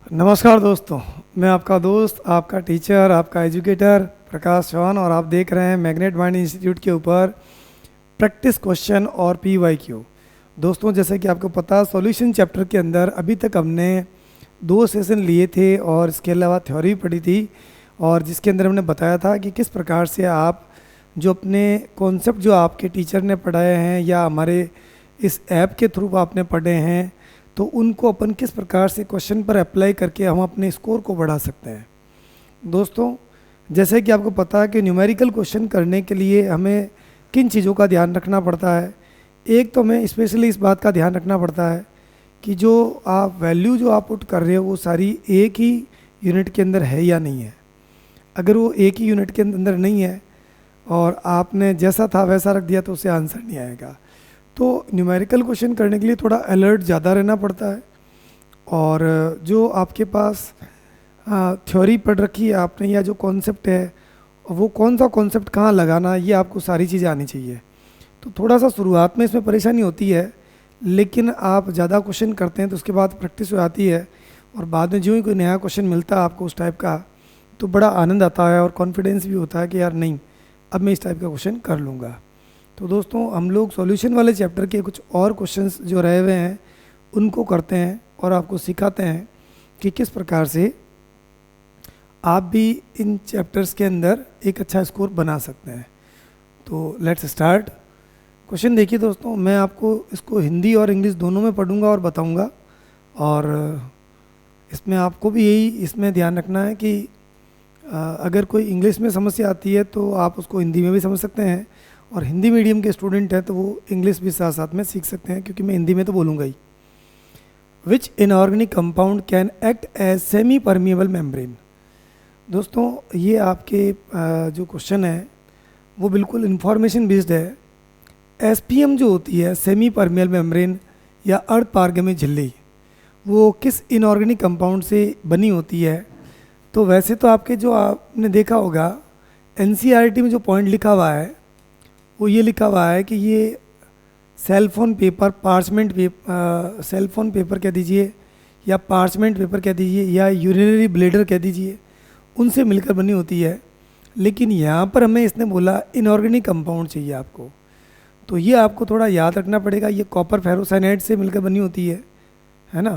नमस्कार दोस्तों। मैं आपका दोस्त, आपका टीचर, आपका एजुकेटर प्रकाश चौहान और आप देख रहे हैं मैग्नेट माइंड इंस्टीट्यूट के ऊपर प्रैक्टिस क्वेश्चन और PYQ। दोस्तों, जैसे कि आपको पता, सॉल्यूशन चैप्टर के अंदर अभी तक हमने 2 सेशन लिए थे और इसके अलावा थ्योरी पढ़ी थी, और जिसके अंदर हमने बताया था कि किस प्रकार से आप जो अपने कॉन्सेप्ट जो आपके टीचर ने पढ़ाए हैं या हमारे इस ऐप के थ्रू आपने पढ़े हैं, तो उनको अपन किस प्रकार से क्वेश्चन पर अप्लाई करके हम अपने स्कोर को बढ़ा सकते हैं। दोस्तों, जैसे कि आपको पता है कि न्यूमेरिकल क्वेश्चन करने के लिए हमें किन चीज़ों का ध्यान रखना पड़ता है। एक तो हमें स्पेशली इस बात का ध्यान रखना पड़ता है कि जो आप वैल्यू जो आप पुट कर रहे हो वो सारी एक ही यूनिट के अंदर है या नहीं है। अगर वो एक ही यूनिट के अंदर नहीं है और आपने जैसा था वैसा रख दिया तो उससे आंसर नहीं आएगा। तो न्यूमेरिकल क्वेश्चन करने के लिए थोड़ा अलर्ट ज़्यादा रहना पड़ता है, और जो आपके पास थ्योरी पढ़ रखी है आपने या जो कॉन्सेप्ट है वो कौन सा कॉन्सेप्ट कहाँ लगाना, ये आपको सारी चीज़ें आनी चाहिए। तो थोड़ा सा शुरुआत में इसमें परेशानी होती है, लेकिन आप ज़्यादा क्वेश्चन करते हैं तो उसके बाद प्रैक्टिस हो जाती है, और बाद में जो ही कोई नया क्वेश्चन मिलता है आपको उस टाइप का, तो बड़ा आनंद आता है और कॉन्फिडेंस भी होता है कि यार नहीं, अब मैं इस टाइप का क्वेश्चन कर लूँगा। तो दोस्तों, हम लोग सॉल्यूशन वाले चैप्टर के कुछ और क्वेश्चंस जो रहे हुए हैं उनको करते हैं और आपको सिखाते हैं कि किस प्रकार से आप भी इन चैप्टर्स के अंदर एक अच्छा स्कोर बना सकते हैं। तो लेट्स स्टार्ट। क्वेश्चन देखिए दोस्तों, मैं आपको इसको हिंदी और इंग्लिश दोनों में पढ़ूंगा और बताऊंगा, और इसमें आपको भी यही इसमें ध्यान रखना है कि अगर कोई इंग्लिश में समस्या आती है तो आप उसको हिंदी में भी समझ सकते हैं, और हिंदी मीडियम के स्टूडेंट हैं तो वो इंग्लिश भी साथ साथ में सीख सकते हैं, क्योंकि मैं हिंदी में तो बोलूँगा ही। Which inorganic compound can act as semi permeable membrane. दोस्तों, ये आपके जो क्वेश्चन है वो बिल्कुल इंफॉर्मेशन बेस्ड है। SPM जो होती है, सेमी परमिएबल मेम्ब्रेन या अर्ध पारगम्य झिल्ली, वो किस इनऑर्गेनिक कंपाउंड से बनी होती है। तो वैसे तो आपके जो आपने देखा होगा NCERT में जो पॉइंट लिखा हुआ है वो ये लिखा हुआ है कि ये cellphone paper, parchment paper, cellphone paper कह दीजिए या पार्चमेंट पेपर कह दीजिए या यूरिनरी ब्लेडर कह दीजिए, उनसे मिलकर बनी होती है। लेकिन यहाँ पर हमें इसने बोला इनऑर्गेनिक कंपाउंड चाहिए आपको, तो ये आपको थोड़ा याद रखना पड़ेगा। ये कॉपर फेरोसाइनाइड से मिलकर बनी होती है ना।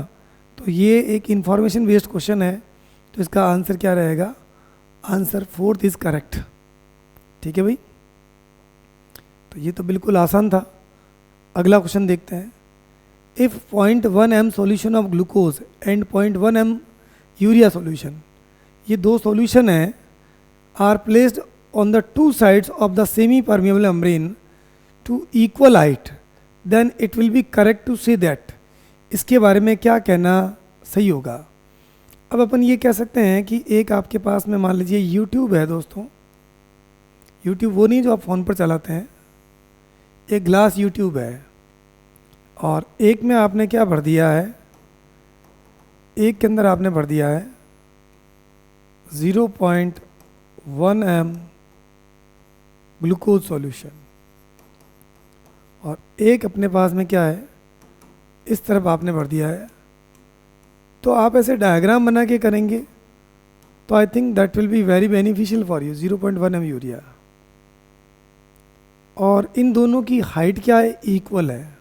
तो ये एक इंफॉर्मेशन बेस्ड क्वेश्चन है, तो इसका आंसर क्या रहेगा? Answer 4th is correct. ठीक है भाई, तो ये तो बिल्कुल आसान था। अगला क्वेश्चन देखते हैं। If 0.1 m solution of glucose and 0.1 m urea solution, ये दो सॉल्यूशन हैं, are placed on the two sides of the semi permeable membrane to equal height, then it will be correct to say that. इसके बारे में क्या कहना सही होगा? अब अपन ये कह सकते हैं कि एक आपके पास में मान लीजिए यूट्यूब है दोस्तों, यूट्यूब वो नहीं जो आप फ़ोन पर चलाते हैं, एक ग्लास यूट्यूब है, और एक में आपने क्या भर दिया है, एक के अंदर आपने भर दिया है 0.1 m ग्लूकोज सॉल्यूशन, और एक अपने पास में क्या है, इस तरफ आपने भर दिया है। तो आप ऐसे डायग्राम बना के करेंगे तो I think that will be very beneficial for you. 0.1 m urea, और इन दोनों की हाइट क्या है? इक्वल है।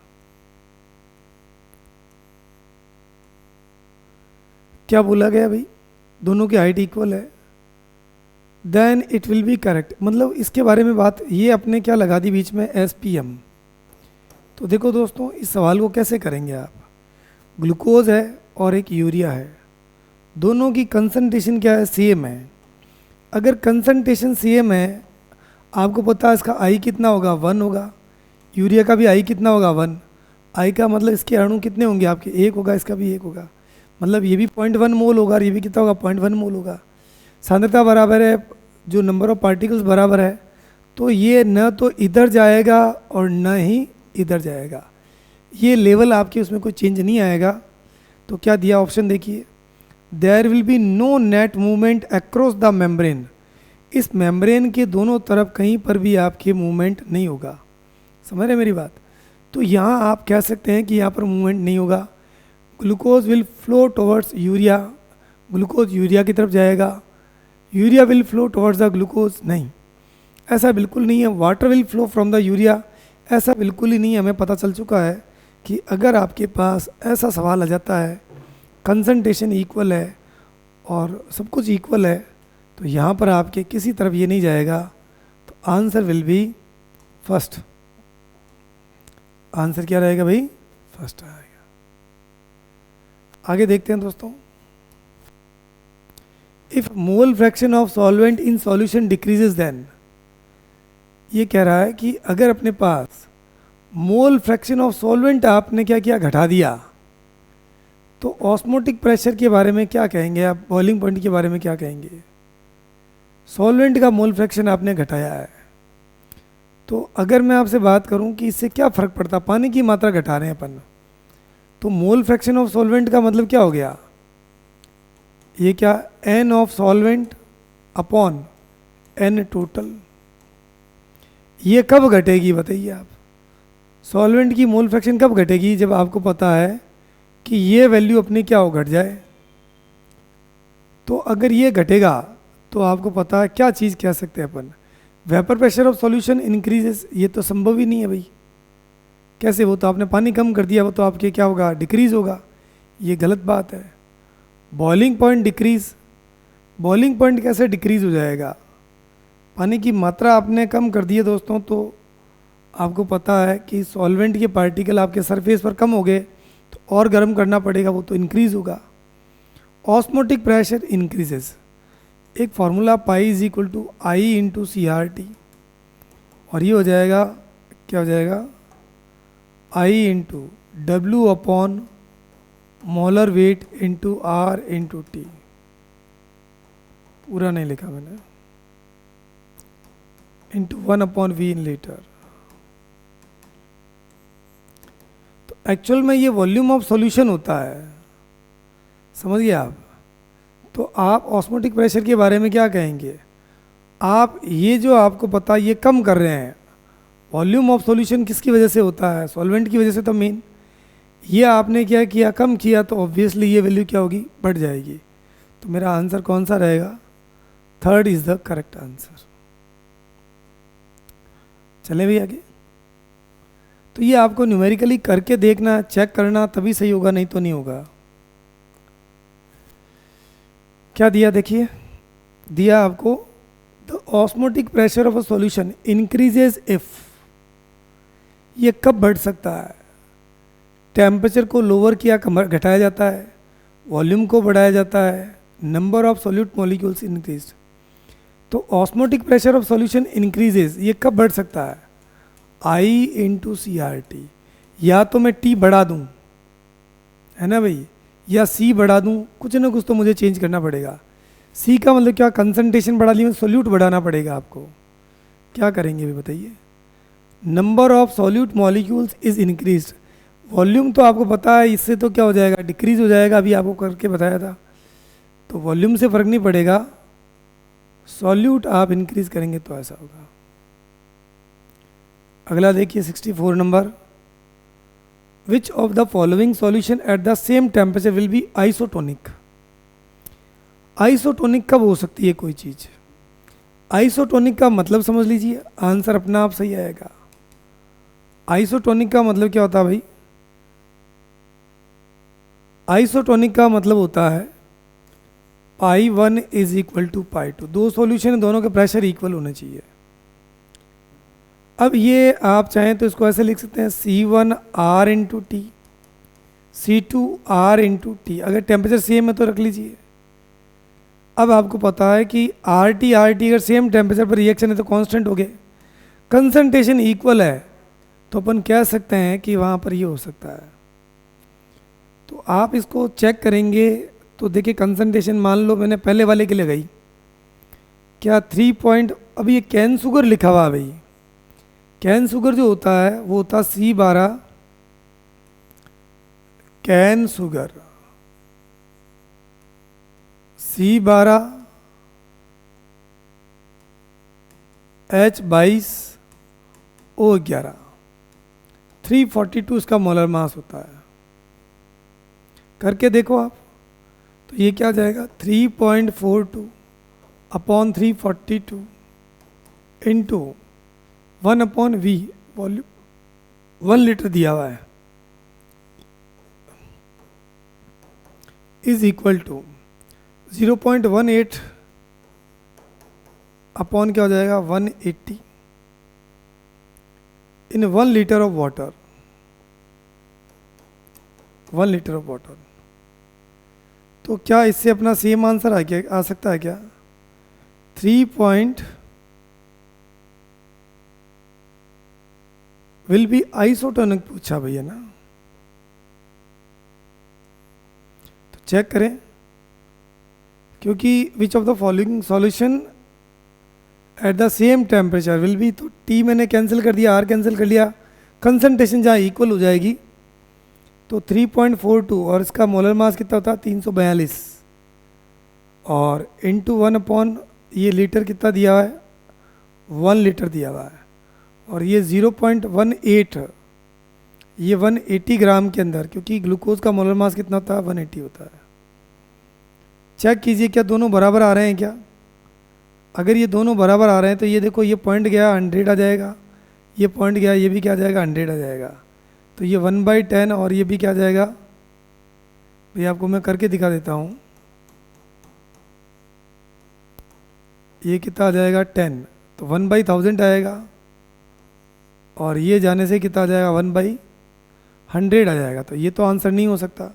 क्या बोला गया भाई? दोनों की हाइट इक्वल है, then it will be correct. मतलब इसके बारे में बात ये अपने क्या लगा दी बीच में, SPM। तो देखो दोस्तों, इस सवाल को कैसे करेंगे आप? ग्लूकोज है और एक यूरिया है, दोनों की कंसंट्रेशन क्या है? सेम है। अगर कंसंट्रेशन सेम है, आपको पता है इसका I कितना होगा? 1 होगा। यूरिया का भी I कितना होगा? 1। I का मतलब इसके अणु कितने होंगे आपके? 1 होगा, इसका भी 1 होगा। मतलब ये भी 0.1 मोल होगा और ये भी कितना होगा? 0.1 मोल होगा। सांद्रता बराबर है, जो नंबर ऑफ पार्टिकल्स बराबर है, तो ये न तो इधर जाएगा और न ही इधर जाएगा। ये लेवल आपके उसमें कोई चेंज नहीं आएगा। तो क्या दिया ऑप्शन देखिए, there will be no net movement across the membrane. इस मेम्ब्रेन के दोनों तरफ कहीं पर भी आपके मूवमेंट नहीं होगा। समझ रहे मेरी बात? तो यहाँ आप कह सकते हैं कि यहाँ पर मूवमेंट नहीं होगा। Glucose will flow towards urea glucose urea की तरफ जाएगा, urea will flow towards the glucose, नहीं, ऐसा बिल्कुल नहीं है। Water will flow from the urea, ऐसा बिल्कुल ही नहीं है। हमें पता चल चुका है कि अगर आपके पास ऐसा सवाल आ जाता है, कंसंट्रेशन इक्वल है और सब कुछ इक्वल है, तो यहाँ पर आपके किसी तरफ ये नहीं जाएगा, तो answer will be first. Answer क्या रहेगा भाई? फर्स्ट आएगा। आगे देखते हैं दोस्तों। If mole fraction of solvent in solution decreases then, ये कह रहा है कि अगर अपने पास मोल फ्रैक्शन ऑफ सॉल्वेंट आपने क्या किया, घटा दिया, तो ऑस्मोटिक प्रेशर के बारे में क्या कहेंगे आप? बॉइलिंग पॉइंट के बारे में क्या कहेंगे? सॉल्वेंट का मोल फ्रैक्शन आपने घटाया है, तो अगर मैं आपसे बात करूं कि इससे क्या फ़र्क पड़ता, पानी की मात्रा घटा रहे हैं अपन, तो मोल फ्रैक्शन ऑफ सॉल्वेंट का मतलब क्या हो गया? ये क्या, N of solvent upon N total. ये कब घटेगी बताइए आप? सॉल्वेंट की मोल फ्रैक्शन कब घटेगी? जब आपको पता है कि ये वैल्यू अपनी क्या हो, घट जाए। तो अगर ये घटेगा तो आपको पता है क्या चीज़ कह सकते हैं अपन, vapour pressure of solution increases. ये तो संभव ही नहीं है भाई, कैसे? वो तो आपने पानी कम कर दिया, वो तो आपके क्या होगा, डिक्रीज होगा। ये गलत बात है। Boiling point decrease, boiling point कैसे डिक्रीज हो जाएगा? पानी की मात्रा आपने कम कर दी है दोस्तों, तो आपको पता है कि सॉल्वेंट के पार्टिकल आपके सरफेस पर कम हो गए, तो और गर्म करना पड़ेगा, वो तो इंक्रीज होगा। ऑस्मोटिक प्रेशर इंक्रीजेस, एक formula pi is equal to i into C R T, और ये हो जाएगा, क्या हो जाएगा, i into W upon molar weight into R into T. पूरा नहीं लिखा मैंने, इंटू 1/v इन लीटर। तो एक्चुअल में ये वॉल्यूम ऑफ सॉल्यूशन होता है, समझ गए आप? तो आप ऑस्मोटिक प्रेशर के बारे में क्या कहेंगे? आप ये जो आपको पता, ये कम कर रहे हैं। वॉल्यूम ऑफ सॉल्यूशन किसकी वजह से होता है? सॉल्वेंट की वजह से। तो मेन ये आपने क्या किया, कम किया, तो ऑब्वियसली ये वैल्यू क्या होगी, बढ़ जाएगी। तो मेरा आंसर कौन सा रहेगा? Third is the correct answer. चले भी आगे। तो ये आपको न्यूमेरिकली करके देखना, चेक करना, तभी सही होगा, नहीं तो नहीं होगा। क्या दिया देखिए, दिया आपको the osmotic pressure of a solution increases if, ये कब बढ़ सकता है? टेम्परेचर को लोअर किया, घटाया जाता है, वॉल्यूम को बढ़ाया जाता है, number of solute molecules increase. तो osmotic pressure of solution increases, ये कब बढ़ सकता है? I into C R T. या तो मैं टी बढ़ा दूं, है ना भाई, या सी बढ़ा दूं, कुछ ना कुछ तो मुझे चेंज करना पड़ेगा। सी का मतलब क्या, कंसंट्रेशन बढ़ा ली, सॉल्यूट बढ़ाना पड़ेगा आपको। क्या करेंगे भी बताइए? Number of solute molecules is increase, volume तो आपको पता है, इससे तो क्या हो जाएगा, डिक्रीज हो जाएगा। अभी आपको करके बताया था, तो वॉल्यूम से फर्क नहीं पड़ेगा, सॉल्यूट आप इंक्रीज करेंगे तो ऐसा होगा। अगला देखिए 64 number, which of the following solution at the same temperature will be isotonic. Isotonic कब हो सकती है कोई चीज? आइसोटोनिक का मतलब समझ लीजिए, आंसर अपना आप सही आएगा। आइसोटोनिक का मतलब क्या होता है भाई? आइसोटोनिक का मतलब होता है पाई 1 इज इक्वल टू पाई 2। दो सॉल्यूशन है, दोनों के प्रेशर इक्वल होने चाहिए। अब ये आप चाहें तो इसको ऐसे लिख सकते हैं, C1 R into T, C2 R into T. अगर टेम्परेचर सेम है तो रख लीजिए। अब आपको पता है कि आर टी अगर सेम टेम्परेचर पर रिएक्शन है तो कांस्टेंट हो गए, कंसंट्रेशन इक्वल है, तो अपन कह सकते हैं कि वहाँ पर ये हो सकता है। तो आप इसको चेक करेंगे तो देखिए, कंसंट्रेशन मान लो मैंने पहले वाले के लिए गई, क्या 3 पॉइंट, अभी ये कैन शुगर लिखा हुआ है भाई। कैन शुगर जो होता है वो होता है C12, cane sugar C12 H22 O11, 342 इसका मोलर मास होता है। करके देखो आप, तो ये क्या आ जाएगा 3.42 upon 342 into 1 upon V, volume 1 litre दिया हुआ है, इज इक्वल टू 0.18 अपॉन क्या हो जाएगा 180 इन 1 litre of water, 1 litre of water. तो क्या इससे अपना सेम आंसर आ सकता है क्या? 3 विल बी आइसोटोनिक पूछा भैया ना, तो चेक करें, क्योंकि which of the following solution at the same temperature will be, तो टी मैंने कैंसिल कर दिया, आर कैंसिल कर लिया, कंसंट्रेशन जहाँ इक्वल हो जाएगी, तो 3.42 और इसका मोलर मास कितना होता है 342 और इंटू 1 अपॉन ये लीटर कितना दिया हुआ है 1 लीटर दिया हुआ है, और ये 0.18 ये 180 ग्राम के अंदर, क्योंकि ग्लूकोज का मोलर मास कितना होता है 180 होता है। चेक कीजिए क्या दोनों बराबर आ रहे हैं क्या? अगर ये दोनों बराबर आ रहे हैं तो ये देखो, ये पॉइंट गया 100 आ जाएगा, ये पॉइंट गया ये भी क्या आ जाएगा 100 आ जाएगा, तो ये 1/10 और ये भी क्या आ जाएगा भैया, आपको मैं करके दिखा देता हूँ, ये कितना आ जाएगा 10, तो 1/1000 आएगा, और ये जाने से कितना आ जाएगा 1/100 आ जाएगा, तो ये तो आंसर नहीं हो सकता।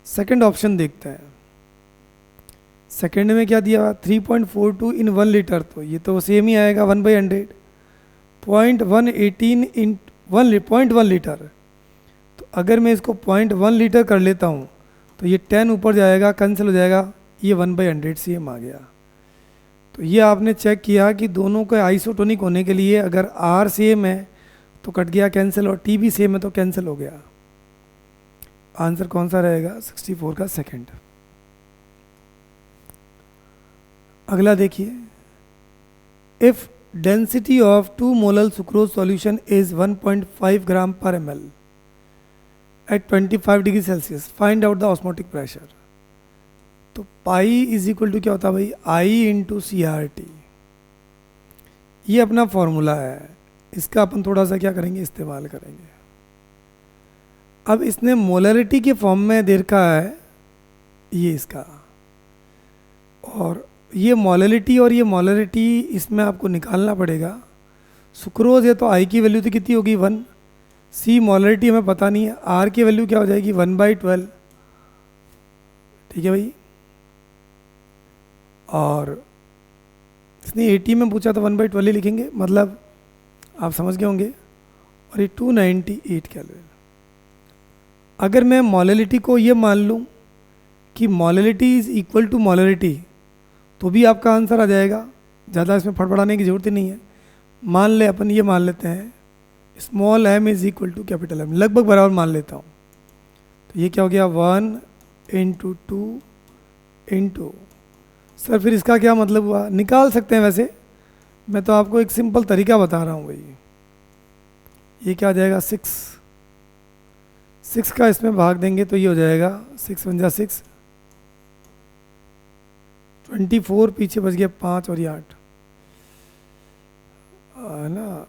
सेकंड ऑप्शन देखते हैं, सेकंड में क्या दिया हुआ 3.42 इन 1 लीटर, तो ये तो सेम ही आएगा 1/100, 0.118 इन 0.1 लीटर, तो अगर मैं इसको 0.1 लीटर कर लेता हूँ तो ये 10 ऊपर जाएगा, कैंसिल हो जाएगा, ये 1/100 सेम आ गया। तो ये आपने चेक किया कि दोनों के आइसोटोनिक होने के लिए अगर आर सेम है तो कट गया कैंसिल, और टी भी सेम है तो कैंसिल हो गया। आंसर कौन सा रहेगा 64 का सेकंड। अगला देखिए, if density of 2 molar sucrose solution is 1.5 gram per ml at 25 degree Celsius, find out the osmotic pressure. तो पाई इज इक्वल टू क्या होता है भाई, I into C R T, ये अपना फॉर्मूला है, इसका अपन थोड़ा सा क्या करेंगे इस्तेमाल करेंगे। अब इसने मोलरिटी के फॉर्म में दे रखा है ये इसका, और ये मोलरिटी और ये मोलरिटी इसमें आपको निकालना पड़ेगा। सुक्रोज है तो आई की वैल्यू तो कितनी होगी 1, सी मोलरिटी हमें पता नहीं है, आर की वैल्यू क्या हो जाएगी 1/12, ठीक है भाई, और इसने 80 में पूछा तो 1/12 ही लिखेंगे, मतलब आप समझ गए होंगे, और ये 298 कैलोरी। अगर मैं मोलरिटी को ये मान लूँ कि molarity is equal to molarity, तो भी आपका आंसर आ जाएगा, ज़्यादा इसमें फड़फड़ाने की जरूरत ही नहीं है। मान ले अपन ये मान लेते हैं small m is equal to capital M, लगभग बराबर मान लेता हूँ, तो ये क्या हो गया 1 इंटू 2 इंटू, सर फिर इसका क्या मतलब हुआ, निकाल सकते हैं वैसे, मैं तो आपको एक सिंपल तरीका बता रहा हूँ भाई। ये क्या आ जाएगा 6 का इसमें भाग देंगे तो ये हो जाएगा 6 × 6 24, पीछे बच गया 5 और ये 8 है ना।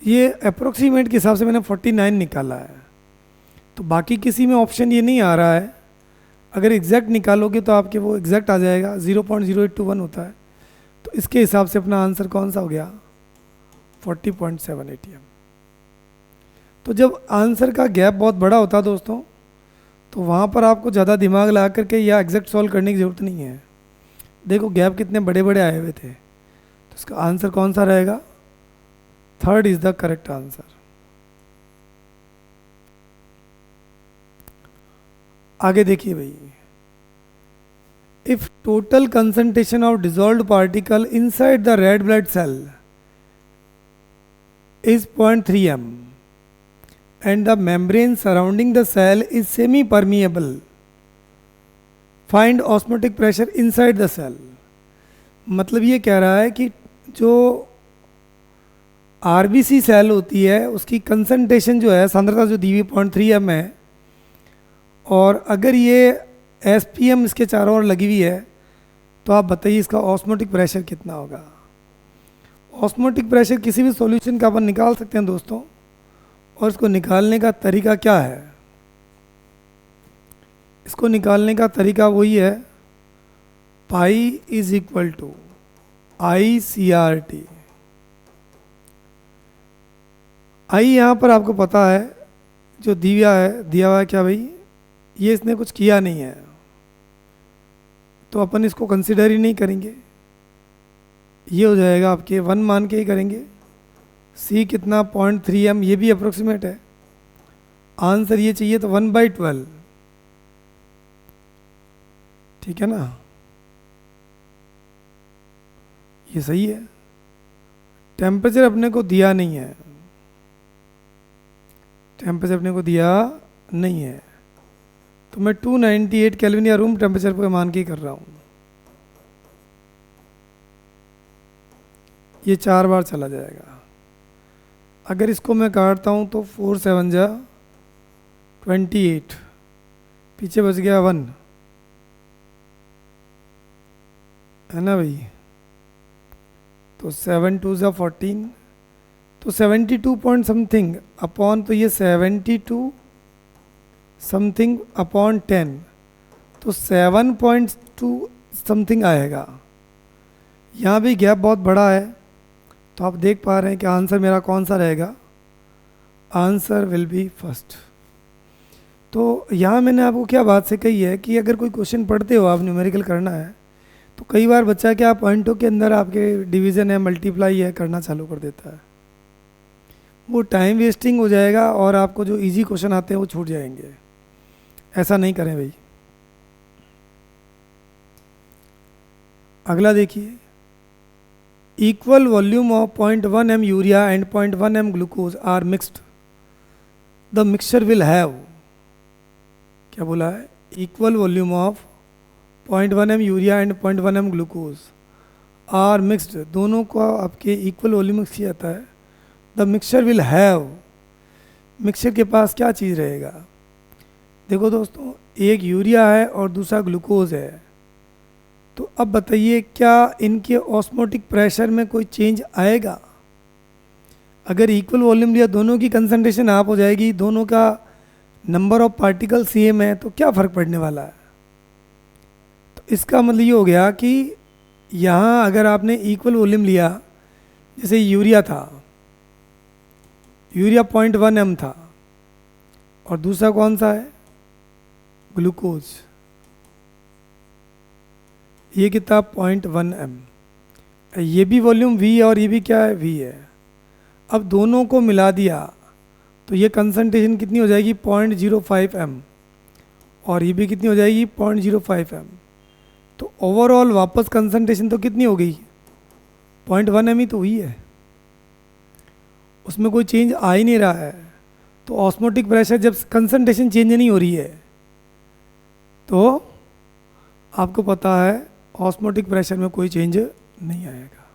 ये अप्रोक्सीमेट के हिसाब से मैंने 49 निकाला है, तो बाकी किसी में ऑप्शन ये नहीं आ रहा है। अगर एग्जैक्ट निकालोगे तो आपके वो एग्जैक्ट आ जाएगा, 0.0821 होता है, तो इसके हिसाब से अपना आंसर कौन सा हो गया 40.7 ATM। तो जब आंसर का गैप बहुत बड़ा होता है दोस्तों, तो वहाँ पर आपको ज़्यादा दिमाग लगा करके या एग्जैक्ट सॉल्व करने की ज़रूरत नहीं है। देखो गैप कितने बड़े बड़े आए हुए थे, तो इसका आंसर कौन सा रहेगा, third is the correct answer. आगे देखिए भाई, if total concentration of dissolved particle inside the red blood cell is 0.3 m and the membrane surrounding the cell is semi permeable, find osmotic pressure inside the cell। मतलब ये कह रहा है कि जो आरबीसी सेल होती है, उसकी कंसंट्रेशन जो है, सांद्रता जो दी हुई 0.3 m है, और अगर ये एसपीएम इसके चारों ओर लगी हुई है, तो आप बताइए इसका ऑस्मोटिक प्रेशर कितना होगा। ऑस्मोटिक प्रेशर किसी भी सॉल्यूशन का अपन निकाल सकते हैं दोस्तों, और इसको निकालने का तरीका क्या है? इसको निकालने का तरीका वही है, pi is equal to ICRT। I यहाँ पर आपको पता है जो दिया हुआ है क्या भाई, ये इसने कुछ किया नहीं है, तो अपन इसको कंसिडर ही नहीं करेंगे। ये हो जाएगा आपके 1 मान के ही करेंगे। सी कितना 0.3 m, ये भी अप्रोक्सीमेट है। आंसर ये चाहिए तो 1/12, ठीक है ना, ये सही है। टेम्परेचर अपने को दिया नहीं है, टेम्परेचर अपने को दिया नहीं है, तो मैं 298 केल्विन या रूम टेम्परेचर पर मान के ही कर रहा हूँ। ये 4 बार चला जाएगा। अगर इसको मैं काटता हूँ तो 4 7 जा 28, पीछे बच गया 1, है ना भाई, तो 7 2 जा 14, तो 72 पॉइंट समथिंग अपॉन, तो ये 72 समथिंग अपॉन 10, तो 7.2 समथिंग आएगा। यहाँ भी गैप बहुत बड़ा है, तो आप देख पा रहे हैं कि आंसर मेरा कौन सा रहेगा, आंसर विल बी फर्स्ट। तो यहाँ मैंने आपको क्या बात से कही है कि अगर कोई क्वेश्चन पढ़ते हो, आप न्यूमेरिकल करना है, तो कई बार बच्चा क्या पॉइंटों के अंदर आपके डिवीज़न है, मल्टीप्लाई है, करना चालू कर देता है, वो टाइम वेस्टिंग हो जाएगा और आपको जो इजी क्वेश्चन आते हैं वो छूट जाएंगे। ऐसा नहीं करें भाई। अगला देखिए, equal volume of 0.1 m urea and 0.1 m glucose are mixed, the mixture will have, क्या बोला है, equal volume of 0.1 m urea and 0.1 m glucose are mixed, दोनों को आपके इक्वल वॉल्यूम मिक्स किया जाता है। The mixture will have, mixture के पास क्या चीज़ रहेगा? देखो दोस्तों, एक यूरिया है और दूसरा ग्लूकोज है, तो अब बताइए क्या इनके ऑस्मोटिक प्रेशर में कोई चेंज आएगा? अगर इक्वल वॉल्यूम लिया, दोनों की कंसंट्रेशन आप हो जाएगी, दोनों का नंबर ऑफ पार्टिकल सेम है, तो क्या फ़र्क पड़ने वाला है? तो इसका मतलब ये हो गया कि यहाँ अगर आपने इक्वल वॉल्यूम लिया, जैसे यूरिया था, यूरिया 0.1 m था, और दूसरा कौन सा है, ग्लूकोज, ये कितना 0.1 m, ये भी वॉल्यूम V है और ये भी क्या है, V है। अब दोनों को मिला दिया तो ये कंसंट्रेशन कितनी हो जाएगी, 0.05 m, और ये भी कितनी हो जाएगी, 0.05 m। तो ओवरऑल वापस कंसंट्रेशन तो कितनी हो गई, 0.1 m ही तो हुई है, उसमें कोई चेंज आ ही नहीं रहा है। तो ऑस्मोटिक प्रेशर जब कंसंट्रेशन चेंज नहीं हो रही है, तो आपको पता है ऑस्मोटिक प्रेशर में कोई चेंज नहीं आएगा।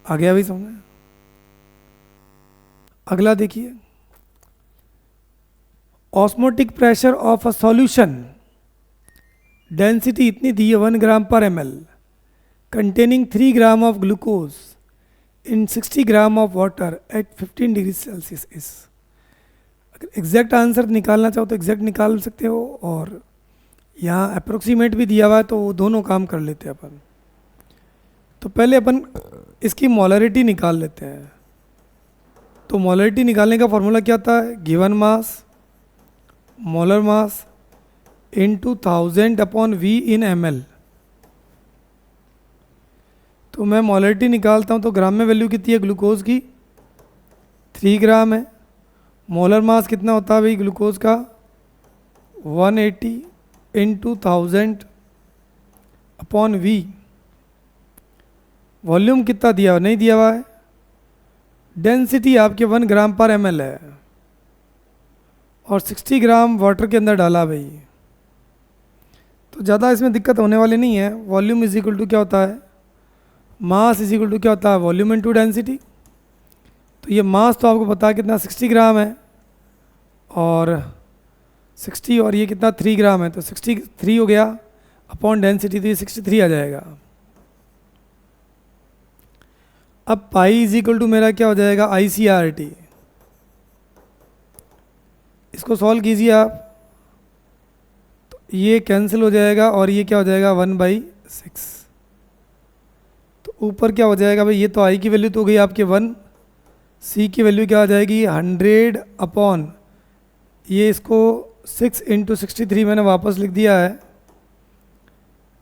आ गया भी समझ? अगला देखिए, osmotic pressure of a solution, density इतनी दी है 1 ग्राम per ml, containing 3 gram of glucose in 60 gram of water at 15 degree Celsius इस। अगर एग्जैक्ट आंसर निकालना चाहो तो एग्जैक्ट निकाल सकते हो, और यहाँ अप्रोक्सीमेट भी दिया हुआ है, तो वो दोनों काम कर लेते हैं अपन। तो पहले अपन इसकी मोलरिटी निकाल लेते हैं। तो मोलरिटी निकालने का फॉर्मूला क्या था, given mass, molar mass into 1000 upon V इन ml। तो मैं मोलरिटी निकालता हूँ तो ग्राम में वैल्यू कितनी है ग्लूकोज की, 3 ग्राम है। मोलर मास कितना होता है भाई ग्लूकोज का, 180 इंटू 1000 अपॉन V। वॉल्यूम कितना दिया हुआ, नहीं दिया हुआ है। डेंसिटी आपके 1 ग्राम पर ml है, और 60 ग्राम वाटर के अंदर डाला भाई, तो ज़्यादा इसमें दिक्कत होने वाली नहीं है। वॉल्यूम इज इक्वल टू क्या होता है, मास इज इक्वल टू क्या होता है, वॉल्यूम इनटू डेंसिटी। तो ये मास तो आपको पता है कितना 60 ग्राम है, और 60 और ये कितना 3 ग्राम है, तो 63 हो गया अपॉन डेंसिटी, तो ये 63 आ जाएगा। अब पाई इज इक्वल टू मेरा क्या हो जाएगा, ICRT। इसको सॉल्व कीजिए आप, तो ये कैंसिल हो जाएगा और ये क्या हो जाएगा 1/6। तो ऊपर क्या हो जाएगा भाई, ये तो आई की वैल्यू तो हो गई आपके 1, सी की वैल्यू क्या हो जाएगी 100 अपॉन, ये इसको 6 इंटू 63 मैंने वापस लिख दिया है,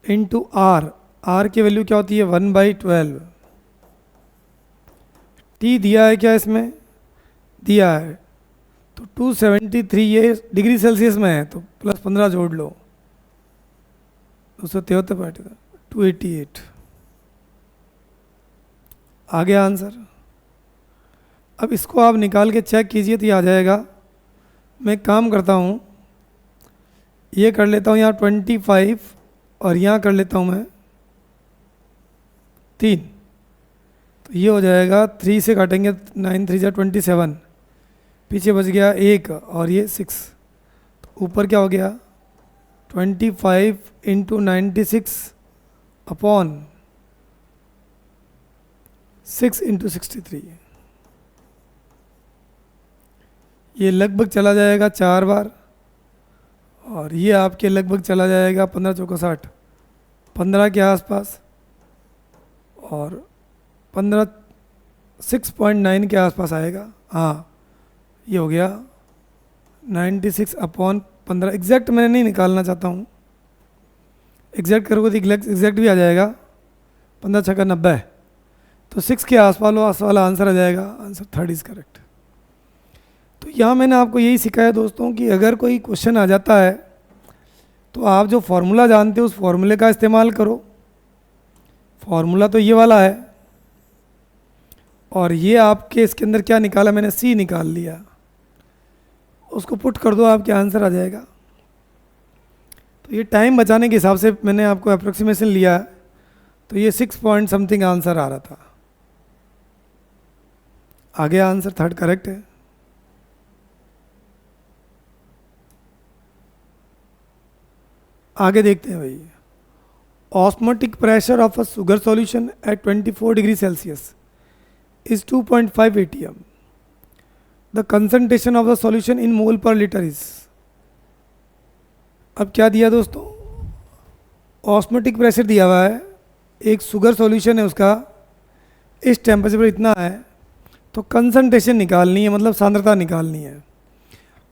इंटू आर। आर की वैल्यू क्या होती है 1/12। टी दिया है क्या, इसमें दिया है, तो 273 ये डिग्री सेल्सियस में है, तो प्लस 15 जोड़ लो, 273 288 आ गया आंसर। अब इसको आप निकाल के चेक कीजिए तो ये आ जाएगा। मैं एक काम करता हूँ, ये कर लेता हूँ यहाँ 25 और यहाँ कर लेता हूँ मैं 3, तो ये हो जाएगा 3 से काटेंगे 9 3 जा 27, पीछे बच गया 1 और ये 6, तो ऊपर क्या हो गया 25 इंटू 96 अपॉन 6 इंटू 63। ये लगभग चला जाएगा 4 बार, और ये आपके लगभग चला जाएगा 15 चौका 60, 15 के आसपास, और 15 6.9 के आसपास आएगा। हाँ, ये हो गया 96 अपॉन 15। एग्जैक्ट मैंने नहीं निकालना चाहता हूँ, एग्जैक्ट करोगे तो एग्जैक्ट भी आ जाएगा, 15 छक्का 90, तो 6 के आसपास वाला आंसर आ जाएगा। Answer 3 is correct. तो यहाँ मैंने आपको यही सिखाया दोस्तों कि अगर कोई क्वेश्चन आ जाता है तो आप जो फॉर्मूला जानते हो उस फॉर्मूले का इस्तेमाल करो। फॉर्मूला तो ये वाला है, और ये आपके इसके अंदर क्या निकाला मैंने, सी निकाल लिया, उसको पुट कर दो, आपके आंसर आ जाएगा। तो ये टाइम बचाने के हिसाब से मैंने आपको अप्रोक्सीमेशन लिया है, तो ये 6 पॉइंट समथिंग आंसर आ रहा था। आगे आंसर 3 करेक्ट है। आगे देखते हैं भाई, osmotic pressure of a sugar solution at 24 degree Celsius is 2.5 atm. The concentration of the solution in mole per liter is। अब क्या दिया दोस्तों, ऑस्मोटिक प्रेशर दिया हुआ है, एक शुगर सॉल्यूशन है उसका इस टेम्परेचर पर इतना है, तो कंसंट्रेशन निकालनी है, मतलब सांद्रता निकालनी है।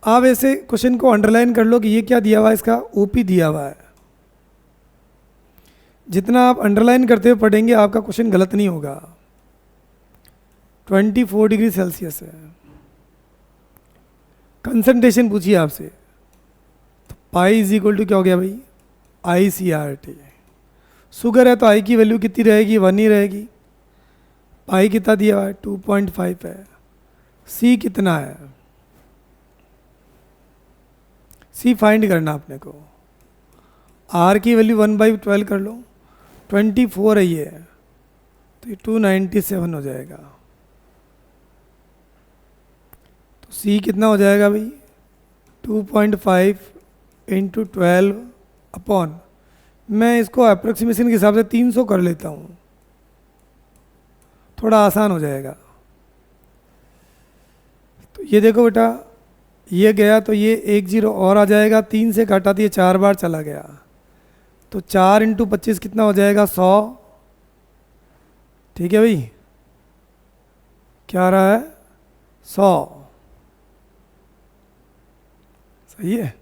आप ऐसे क्वेश्चन को अंडरलाइन कर लो कि ये क्या दिया हुआ है, इसका ओपी दिया हुआ है। जितना आप अंडरलाइन करते हुए पढ़ेंगे आपका क्वेश्चन गलत नहीं होगा। 24 डिग्री सेल्सियस है, कंसंट्रेशन पूछिए आपसे, तो पाई इज इक्वल टू क्या हो गया भाई, ICRT। शुगर है तो आई की वैल्यू कितनी रहेगी, 1 ही रहेगी। पाई कितना दिया हुआ है 2.5 है। सी कितना है, सी फाइंड करना अपने को। आर की वैल्यू 1/12 कर लो, 24 है ये, तो ये 297 हो जाएगा। तो सी कितना हो जाएगा भाई 2.5 इंटू 12 अपॉन, मैं इसको अप्रोक्सीमेशन के हिसाब से 300 कर लेता हूँ, थोड़ा आसान हो जाएगा। तो ये देखो बेटा, ये गया तो ये 1 0 और आ जाएगा, 3 से काटा तो ये 4 बार चला गया, तो 4 इंटू 25 कितना हो जाएगा 100। ठीक है भाई, क्या आ रहा है 100, सही है।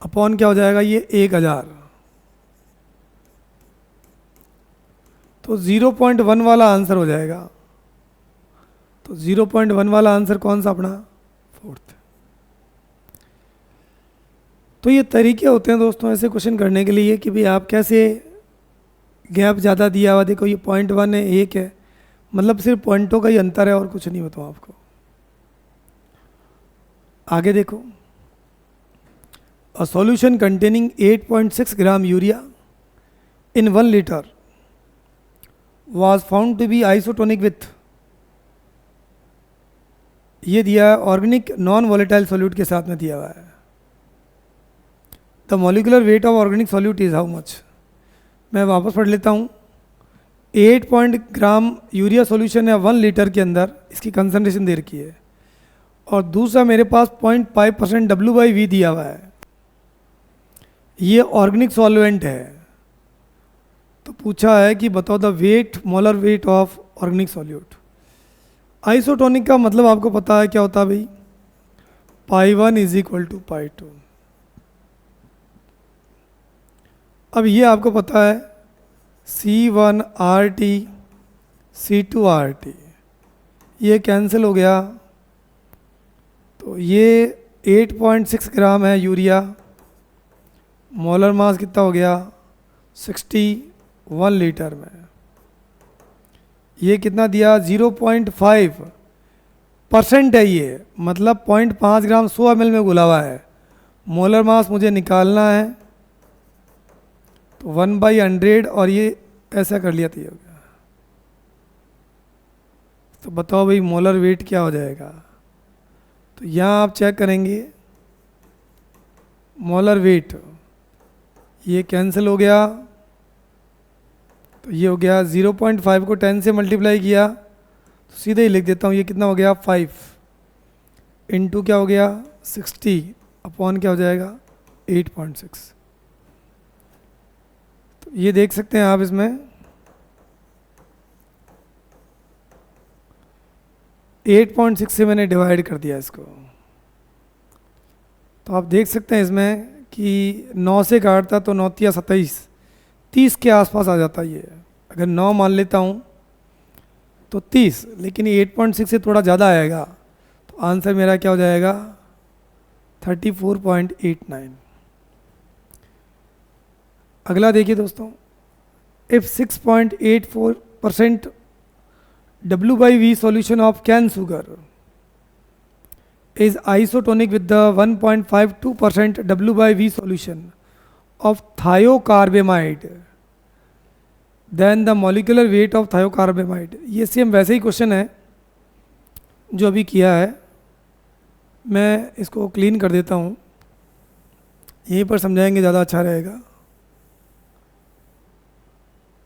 अपॉन क्या हो जाएगा ये 1000, तो 0.1 वाला आंसर हो जाएगा। तो 0.1 वाला आंसर कौन सा अपना, 4th। तो ये तरीके होते हैं दोस्तों ऐसे क्वेश्चन करने के लिए कि भाई आप कैसे, गैप ज़्यादा दिया हुआ, देखो ये 0.1 है, 1 है, मतलब सिर्फ पॉइंटों का ही अंतर है और कुछ नहीं बताऊँ आपको। आगे देखो, अ solution containing 8.6 gram urea in 1 litre was found to be isotonic with, ये दिया है ऑर्गेनिक नॉन वॉलेटाइल सॉल्यूट के साथ में दिया हुआ है। The molecular weight of organic solute is how much. मैं वापस पढ़ लेता हूँ। 8 ग्राम यूरिया सॉल्यूशन है 1 लीटर के अंदर, इसकी कंसंट्रेशन दे रखी है, और दूसरा मेरे पास 0.5% W/V दिया हुआ है। ये ऑर्गेनिक सॉल्वेंट है, तो पूछा है कि बताओ the weight, molar weight of organic solute. Isotonic का मतलब आपको पता है क्या होता है भाई, π1 इज इक्वल टू π2। अब ये आपको पता है C1RT C2RT, ये कैंसिल हो गया, तो ये 8.6 ग्राम है यूरिया, मोलर मास कितना हो गया 61 लीटर में। ये कितना दिया 0.5% है, ये मतलब 0.5 ग्राम 100 ml में घुला हुआ है। मोलर मास मुझे निकालना है, तो 1/100, और ये ऐसा कर लिया तो ये हो गया। तो बताओ भाई मोलर वेट क्या हो जाएगा। तो यहाँ आप चेक करेंगे मोलर वेट, ये कैंसिल हो गया, तो ये हो गया 0.5 को 10 से मल्टीप्लाई किया, तो सीधे ही लिख देता हूँ, ये कितना हो गया 5 इंटू क्या हो गया 60 अपॉन क्या हो जाएगा 8.6। तो ये देख सकते हैं आप, इसमें 8.6 से मैंने डिवाइड कर दिया इसको, तो आप देख सकते हैं इसमें कि 9 से काटता तो 9 या 27, 30 के आसपास आ जाता है। ये अगर 9 मान लेता हूँ तो 30, लेकिन 8.6 से थोड़ा ज़्यादा आएगा, तो आंसर मेरा क्या हो जाएगा 34.89। अगला देखिए दोस्तों, if 6.84% W/V solution of cane sugar is isotonic with the 1.52% W/V solution of thiocarbamide, then the molecular weight of thiocarbamide। ये सेम वैसे ही क्वेश्चन है जो अभी किया है, मैं इसको क्लीन कर देता हूँ, यहीं पर समझाएंगे ज़्यादा अच्छा रहेगा।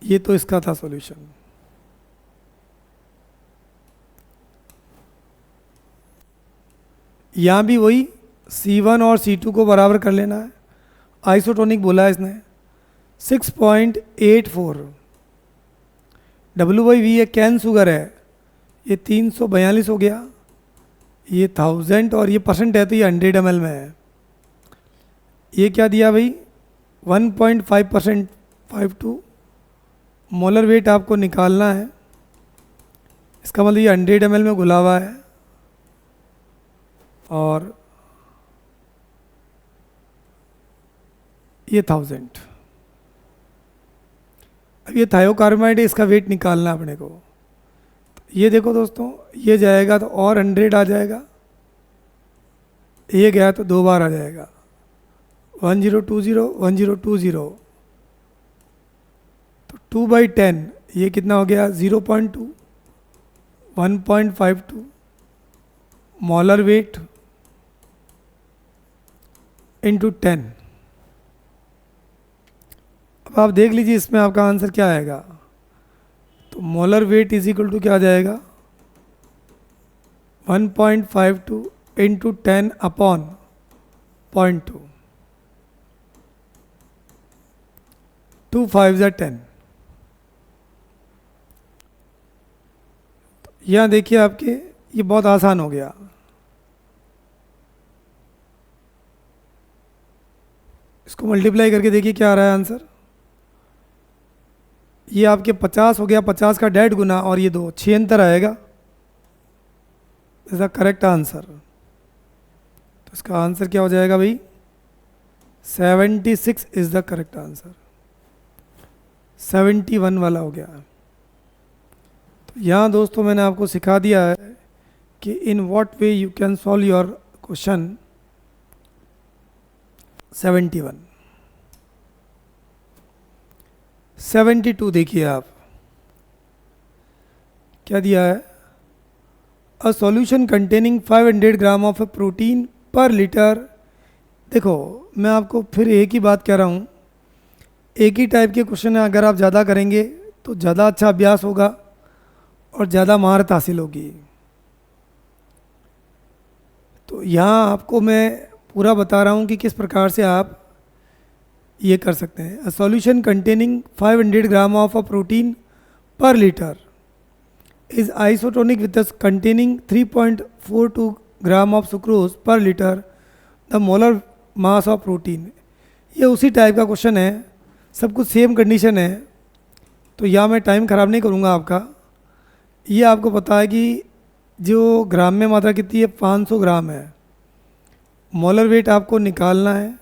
ये तो इसका था सॉल्यूशन। यहाँ भी वही C1 और C2 को बराबर कर लेना है। आइसोटोनिक बोला है इसने 6.84 W/V, ये कैन शुगर है, ये 342 हो गया, ये 1000 और ये परसेंट है तो ये 100 ml में है। ये क्या दिया भाई 1.5%, 52 मोलर वेट आपको निकालना है, इसका मतलब ये 100 ml में घुला हुआ है, और ये 1000। अब ये थायोकार्बामाइड है, इसका वेट निकालना है अपने को। तो ये देखो दोस्तों, ये जाएगा तो और 100 आ जाएगा, ये गया तो 2 बार आ जाएगा 1020 1020, तो 2/10 ये कितना हो गया 0.2, 1.52 मोलर वेट इंटू 10। अब आप देख लीजिए इसमें आपका आंसर क्या आएगा। तो molar weight is equal to क्या आ जाएगा 1.52 इंटू 10 अपॉन 0.2, 2 5 10। यहाँ देखिए आपके ये बहुत आसान हो गया। इसको मल्टीप्लाई करके देखिए क्या आ रहा है आंसर। ये आपके 50 हो गया, 50 का 1.5 गुना, और ये 2 6 अंतर आएगा। Is the correct answer. तो इसका आंसर क्या हो जाएगा भाई 76 इज द करेक्ट आंसर। 71 वाला हो गया। तो यहाँ दोस्तों मैंने आपको सिखा दिया है कि in what way you can solve your question 71 72 देखिए आप, क्या दिया है? अ solution containing 500 gram of A protein per litre. देखो मैं आपको फिर एक ही बात कह रहा हूँ, एक ही टाइप के क्वेश्चन है, अगर आप ज़्यादा करेंगे तो ज़्यादा अच्छा अभ्यास होगा और ज़्यादा महारत हासिल होगी। तो यहाँ आपको मैं पूरा बता रहा हूँ कि किस प्रकार से आप ये कर सकते हैं। A solution containing 500 gram of a protein per litre is isotonic with us containing 3.42 gram of sucrose per litre the molar mass of protein. ये उसी टाइप का क्वेश्चन है, सब कुछ सेम कंडीशन है, तो यहाँ मैं टाइम ख़राब नहीं करूँगा आपका। ये आपको पता है कि जो ग्राम में मात्रा कितनी है, 500 ग्राम है। मोलर वेट आपको निकालना है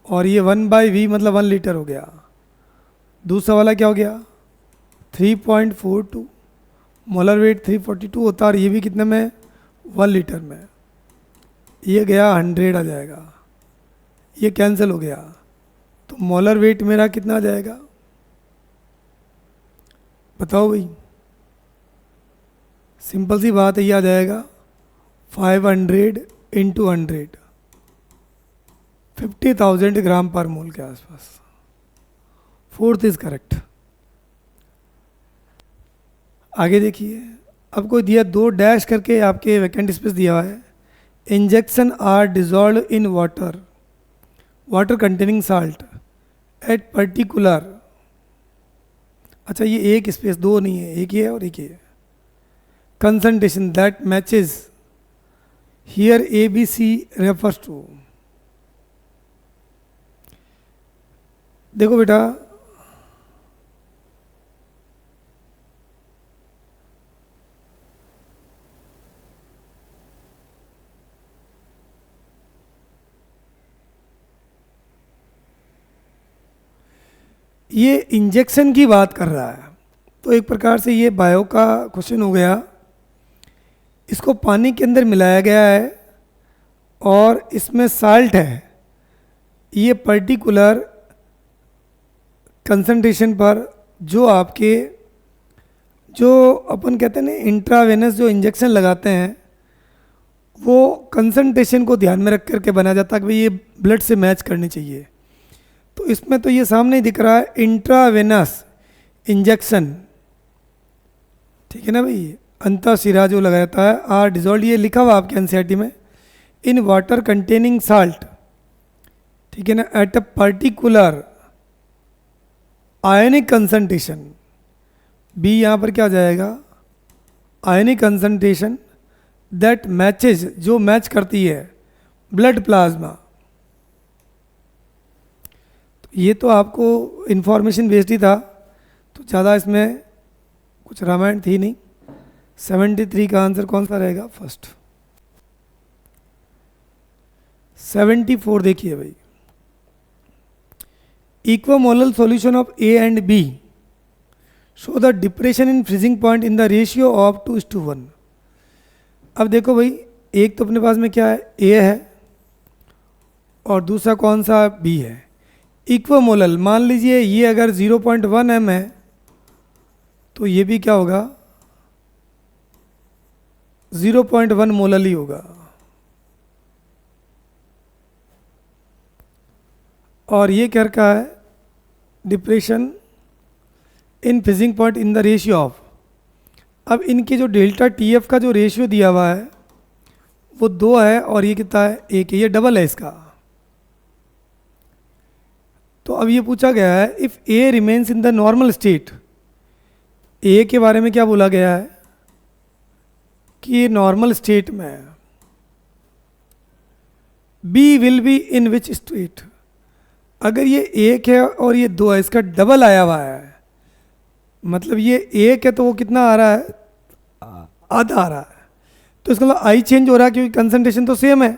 और ये 1/v मतलब 1 लीटर हो गया। दूसरा वाला क्या हो गया? 3.42, मोलर वेट 342 होता है और ये भी कितने में? 1 लीटर में। ये गया 100 आ जाएगा, ये कैंसिल हो गया, तो मोलर वेट मेरा कितना आ जाएगा बताओ भाई? सिंपल सी बात है, ये आ जाएगा 500 इंटू 100, 50,000 ग्राम पर मोल के आसपास। Fourth is correct. आगे देखिए, अब कोई दिया 2 डैश करके आपके वैकेंट स्पेस दिया हुआ है। Injection are dissolve in water, water containing salt at particular. अच्छा ये एक स्पेस, 2 नहीं है, एक ही है और एक ही है। Concentration that matches here A B C refers to. देखो बेटा, ये इंजेक्शन की बात कर रहा है, तो एक प्रकार से ये बायो का क्वेश्चन हो गया। इसको पानी के अंदर मिलाया गया है और इसमें साल्ट है। ये पर्टिकुलर कंसंट्रेशन पर जो आपके, जो अपन कहते हैं ना इंट्रावेनस जो इंजेक्शन लगाते हैं, वो कंसंट्रेशन को ध्यान में रख करके बनाया जाता है कि भाई ये ब्लड से मैच करनी चाहिए। तो इसमें तो ये सामने दिख रहा है इंट्रावेनस इंजेक्शन, ठीक है ना भाई, अंतःशिरा जो लगाया जाता है। आर डिजॉल्व, ये लिखा हुआ आपके एनसीईआरटी में, इन वाटर कंटेनिंग साल्ट, ठीक है ना, at a particular ionic concentration. B यहाँ पर क्या आ जाएगा? आयनिक कंसंट्रेशन दैट मैचेज, जो मैच करती है ब्लड प्लाज्मा। तो ये तो आपको इंफॉर्मेशन बेस्ड ही था, तो ज़्यादा इसमें कुछ रामायण थी नहीं। 73 का आंसर कौन सा रहेगा? फर्स्ट। 74 देखिए भाई, equimolar solution of A and B show the depression in freezing point in the ratio of 2:1। अब देखो भाई, एक तो अपने पास में क्या है? A है और दूसरा कौन सा? B है। इक्वोमोलल, मान लीजिए ये अगर 0.1 m है तो ये भी क्या होगा? 0.1 मोलल ही होगा। और ये क्या रखा है? Depression in freezing point in the ratio of. अब इनके जो डेल्टा TF का जो रेशियो दिया हुआ है वो 2 है और ये कितना है? 1 है, ये डबल है इसका। तो अब ये पूछा गया है if A remains in the normal state, A के बारे में क्या बोला गया है कि ये नॉर्मल स्टेट में है। B will be in which state? अगर ये 1 है और ये 2 है, इसका डबल आया हुआ है, मतलब ये 1 है तो वो कितना आ रहा है? आधा आ रहा है। तो इसका मतलब आई चेंज हो रहा है क्योंकि कंसंट्रेशन तो सेम है,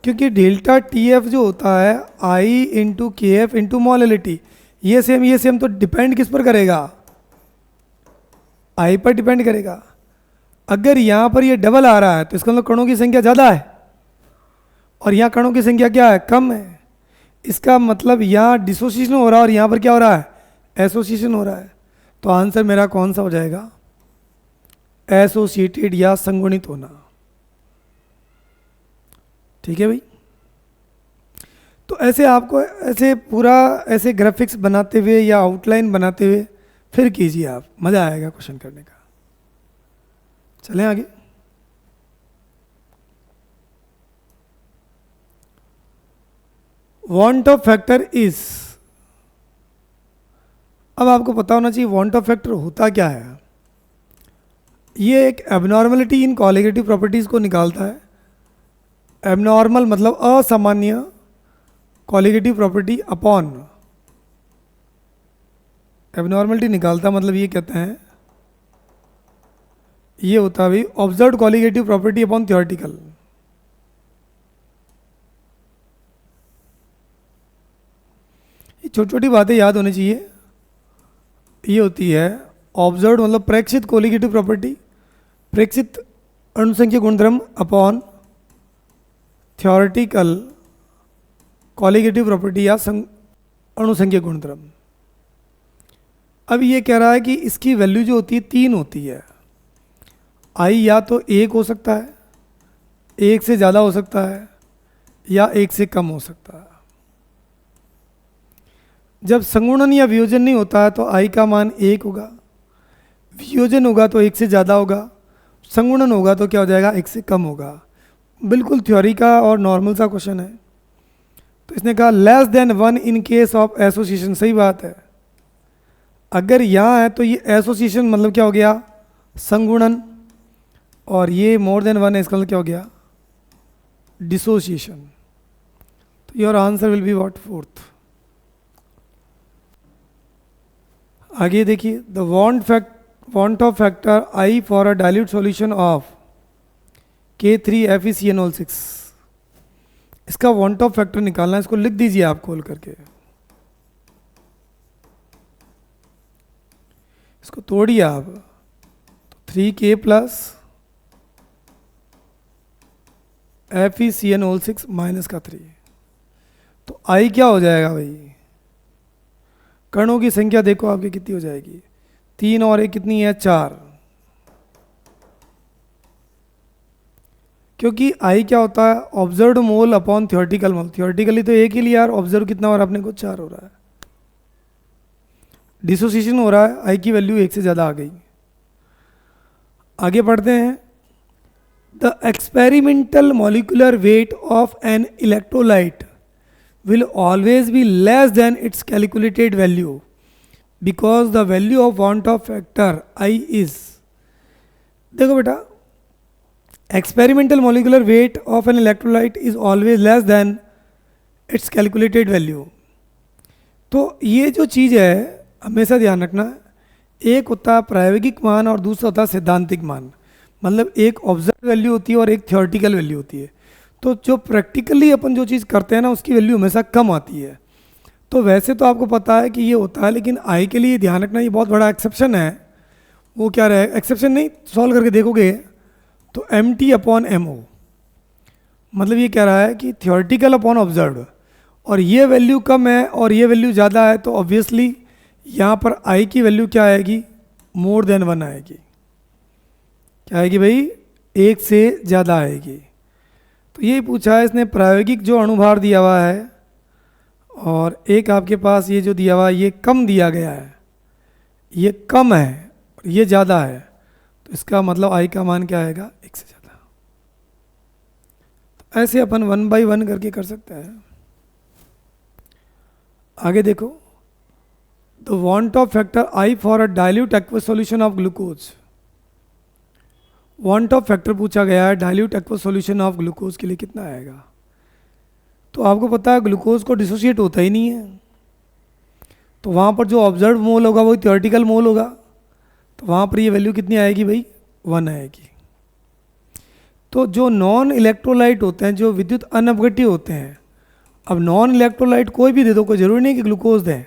क्योंकि डेल्टा TF जो होता है I into KF into molality, ये सेम, तो डिपेंड किस पर करेगा? I पर डिपेंड करेगा। अगर यहाँ पर ये डबल आ रहा है तो इसका मतलब कणों की संख्या ज़्यादा है, और यहाँ कणों की संख्या क्या है, कम है। इसका मतलब यहाँ डिसोसिएशन हो रहा है और यहाँ पर क्या हो रहा है, एसोसिएशन हो रहा है। तो आंसर मेरा कौन सा हो जाएगा, एसोसिएटेड या संगुणित होना। ठीक है भाई। तो ऐसे आपको ऐसे पूरा ऐसे ग्राफिक्स बनाते हुए या आउटलाइन बनाते हुए फिर कीजिए आप, मज़ा आएगा क्वेश्चन करने का। चलें आगे। वांट ऑफ फैक्टर इज, अब आपको पता होना चाहिए वांट ऑफ फैक्टर होता क्या है। ये एक एबनॉर्मलिटी इन कॉलिगेटिव प्रॉपर्टीज़ को निकालता है। एबनॉर्मल मतलब असामान्य, कॉलिगेटिव प्रॉपर्टी अपॉन, एबनॉर्मलिटी निकालता मतलब ये कहते हैं, ये होता है भाई observed colligative property upon theoretical. ये छोटी छोटी बातें याद होनी चाहिए। ये होती है ऑब्जर्व्ड मतलब प्रेक्षित कॉलिगेटिव प्रॉपर्टी, प्रेक्षित अणुसंख्यक गुणधर्म अपॉन थ्योरेटिकल कॉलिगेटिव प्रॉपर्टी या अणुसंख्यक गुणधर्म। अब ये कह रहा है कि इसकी वैल्यू जो होती है 3 होती है। आई या तो 1 हो सकता है, 1 से ज़्यादा हो सकता है, या 1 से कम हो सकता है। जब संगुणन या वियोजन नहीं होता है तो आई का मान 1 होगा, वियोजन होगा तो 1 से ज़्यादा होगा, संगुणन होगा तो क्या हो जाएगा, 1 से कम होगा। बिल्कुल थ्योरी का और नॉर्मल सा क्वेश्चन है। तो इसने कहा less than 1 in case of association, सही बात है। अगर यहाँ है तो ये एसोसिएशन मतलब क्या हो गया, संगुणन, और ये मोर देन 1 है इसका मतलब क्या हो गया, डिसोसिएशन। तो your answer will be what, 4th। आगे देखिए, the want of factor I for a dilute solution of K3FeCnO6। इसका वांट ऑफ फैक्टर निकालना है, इसको लिख दीजिए आप खोल करके, इसको तोड़िए आप। तो 3K प्लस FeCnO6 माइनस का 3, तो आई क्या हो जाएगा भाई, कणों की संख्या देखो आपकी कितनी हो जाएगी, 3 और 1 कितनी है, 4। क्योंकि आई क्या होता है, ऑब्जर्व्ड मोल अपॉन थ्योरेटिकल मोल। थ्योरेटिकली तो 1 ही लिया यार, ऑब्जर्व कितना हो रहा है अपने को, 4 हो रहा है। डिसोसिएशन हो रहा है, आई की वैल्यू 1 से ज़्यादा आ गई। आगे पढ़ते हैं। The experimental molecular weight of an electrolyte will always be less than its calculated value because the value of want of factor I is, देखो बेटा, experimental molecular weight of an electrolyte is always less than its calculated value। तो ये जो चीज़ है हमेशा ध्यान रखना, एक होता है प्रायोगिक मान और दूसरा होता है सिद्धांतिक मान। मतलब एक ऑब्जर्व वैल्यू होती है और एक थ्योरेटिकल वैल्यू होती है। तो जो प्रैक्टिकली अपन जो चीज़ करते हैं ना उसकी वैल्यू हमेशा कम आती है। तो वैसे तो आपको पता है कि ये होता है, लेकिन आई के लिए ध्यान रखना, ये बहुत बड़ा एक्सेप्शन है। वो क्या रहे, एक्सेप्शन नहीं, सॉल्व करके देखोगे तो MT अपॉन MO, मतलब ये कह रहा है कि थ्योरेटिकल अपॉन ऑब्जर्व्ड, और ये वैल्यू कम है और ये वैल्यू ज़्यादा है, तो ऑब्वियसली यहाँ पर आई की वैल्यू क्या आएगी, मोर देन 1 आएगी। क्या आएगी भाई, 1 से ज़्यादा आएगी। तो ये पूछा है इसने, प्रायोगिक जो अणुभार दिया हुआ है और एक आपके पास ये जो दिया हुआ है ये कम दिया गया है, ये कम है और ये ज़्यादा है, तो इसका मतलब आई का मान क्या आएगा, 1 से ज़्यादा। तो ऐसे अपन 1 बाई 1 करके कर सकते हैं। आगे देखो, the want of factor I for a dilute aqueous solution of glucose. Want of factor पूछा गया है dilute aqueous solution of glucose के लिए कितना आएगा। तो आपको पता है ग्लूकोज को डिसोशिएट होता ही नहीं है, तो वहाँ पर जो ऑब्जर्व मोल होगा वही थ्योरेटिकल मोल होगा, तो वहाँ पर ये वैल्यू कितनी आएगी भाई, 1 आएगी। तो जो नॉन इलेक्ट्रोलाइट होते हैं, जो विद्युत अनअपघट्य होते हैं, अब नॉन इलेक्ट्रोलाइट कोई भी दे दो, कोई ज़रूरी नहीं कि ग्लूकोज दें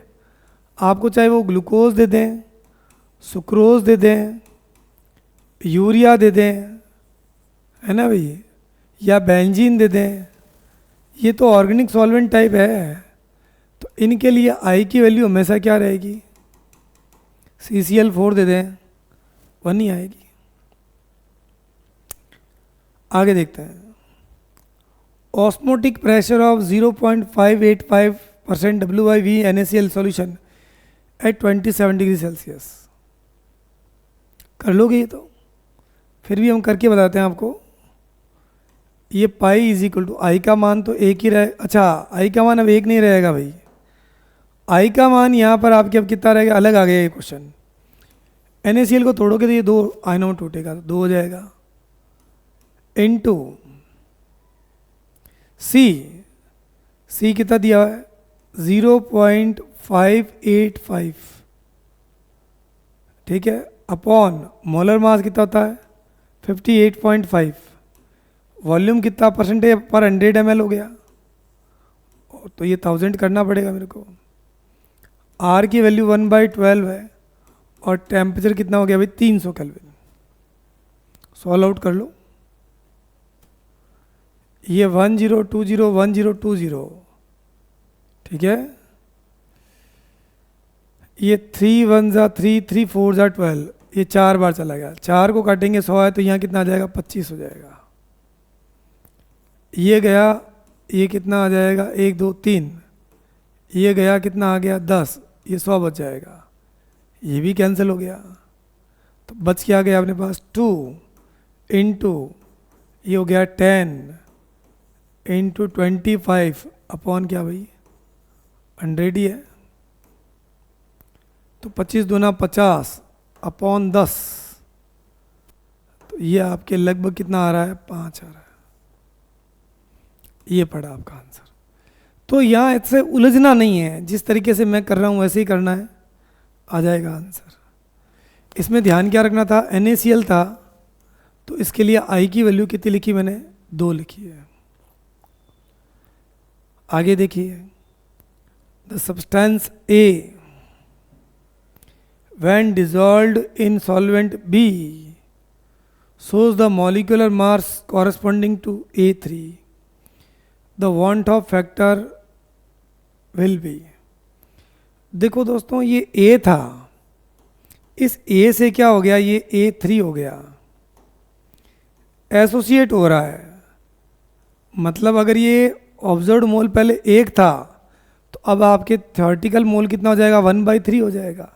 आपको, चाहे वो ग्लूकोज दे दें, सुक्रोज दे दें, यूरिया दे दें, है ना भाई, या बेंजीन दे दें, ये तो ऑर्गेनिक सॉल्वेंट टाइप है, तो इनके लिए आई की वैल्यू हमेशा क्या रहेगी, CCl4 दे दें, 1 ही आएगी। आगे देखते हैं, osmotic pressure of 0.585% WIV NaCl solution at 27 degree Celsius. कर लोगे ये तो, फिर भी हम करके बताते हैं आपको। ये पाई इज इक्वल टू आई का मान तो एक ही रहे, अच्छा आई का मान अब एक नहीं रहेगा भाई, आई का मान यहाँ पर आपके अब कितना रहेगा, अलग आ गया ये क्वेश्चन। NaCl को तोड़ोगे तो ये 2 आयनों टूटेगा, तो 2 हो जाएगा, इनटू सी कितना दिया हुआ है 0.585, ठीक है, अपॉन मोलर मास कितना होता है 58.5, वॉल्यूम कितना परसेंटेज पर 100 ml हो गया, तो ये 1000 करना पड़ेगा मेरे को। आर की वैल्यू 1/12 है, और टेम्परेचर कितना हो गया भाई 300 केल्विन। सॉल्व आउट कर लो, ये 1020 ठीक है, ये 3 1 जा 3 3 4 जा 12, ये 4 बार चला गया, 4 को काटेंगे 100 है, तो यहाँ कितना आ जाएगा 25 हो जाएगा। ये गया, ये कितना आ जाएगा 1 2 3, ये गया कितना आ गया 10, ये 100 बच जाएगा, ये भी कैंसिल हो गया, तो बच क्या गया अपने पास 2 इंटू ये हो गया 10 इंटू 25 अपॉन क्या भाई 100 ही है, तो 25 दूना 50 अपॉन 10, तो ये आपके लगभग कितना आ रहा है 5 आ रहा है। ये पड़ा आपका आंसर। तो यहाँ इससे उलझना नहीं है, जिस तरीके से मैं कर रहा हूँ वैसे ही करना है, आ जाएगा आंसर। इसमें ध्यान क्या रखना था, NaCl था, तो इसके लिए आई की वैल्यू कितनी लिखी मैंने 2 लिखी है। आगे देखिए, the substance A when dissolved in solvent B shows the molecular mass corresponding to A3, the want of factor will be। देखो दोस्तों, ये A था, इस A से क्या हो गया, ये A3 हो गया, एसोसिएट हो रहा है, मतलब अगर ये ऑब्जर्व्ड मोल पहले 1 था, तो अब आपके थ्योरेटिकल मोल कितना हो जाएगा 1/3 हो जाएगा।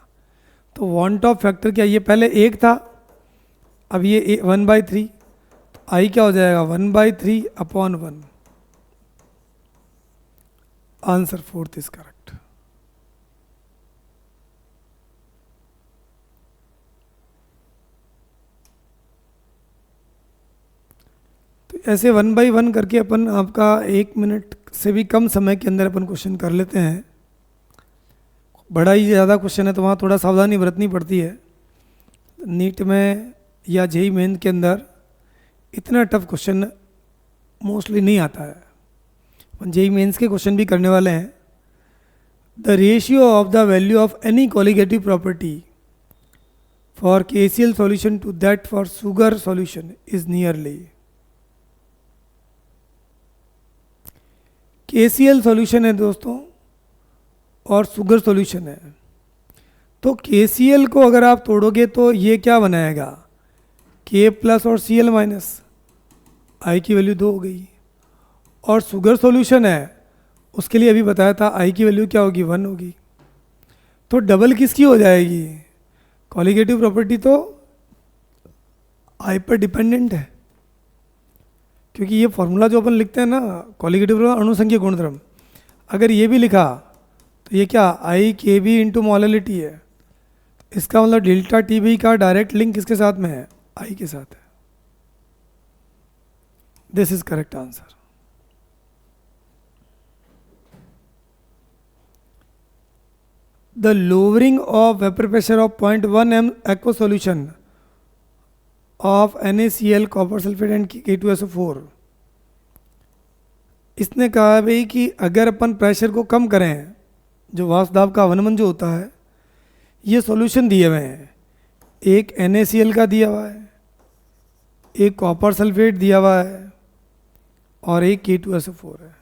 तो वांट ऑफ फैक्टर क्या, ये पहले 1 था, अब ये 1/3, तो आई क्या हो जाएगा 1/3 upon 1। Answer 4th is correct. तो ऐसे 1/1 करके अपन आपका 1 मिनट से भी कम समय के अंदर अपन क्वेश्चन कर लेते हैं। बड़ा ही ज़्यादा क्वेश्चन है तो वहाँ थोड़ा सावधानी बरतनी पड़ती है। नीट में या जेई मेन के अंदर इतना टफ क्वेश्चन मोस्टली नहीं आता है, अपन जेई मेंस के क्वेश्चन भी करने वाले हैं। The ratio of the value of any colligative property for KCl solution to that for sugar solution is nearly. KCl solution है दोस्तों और शुगर सॉल्यूशन है, तो KCl को अगर आप तोड़ोगे तो ये क्या बनाएगा K प्लस और Cl माइनस, I की वैल्यू 2 हो गई। और शुगर सॉल्यूशन है उसके लिए अभी बताया था I की वैल्यू क्या होगी 1 होगी। तो डबल किसकी हो जाएगी, कॉलिगेटिव प्रॉपर्टी तो I पर डिपेंडेंट है, क्योंकि ये फॉर्मूला जो अपन लिखते हैं ना कॉलिगेटिव अणुसंख्यक गुणधर्म, अगर ये भी लिखा तो ये क्या IKB इंटू मोलैलिटी है, इसका मतलब डेल्टा TB का डायरेक्ट लिंक किसके साथ में है, I के साथ है। This is correct answer. The lowering of vapour pressure of 0.1 m aqua solution of NaCl copper sulphate and K2SO4। इसने कहा भाई कि अगर अपन प्रेशर को कम करें, जो वाष्प दाब का अवनमन जो होता है, ये सॉल्यूशन दिए हुए हैं, एक NaCl का दिया हुआ है एक कॉपर सल्फेट दिया हुआ है और एक K2SO4 है।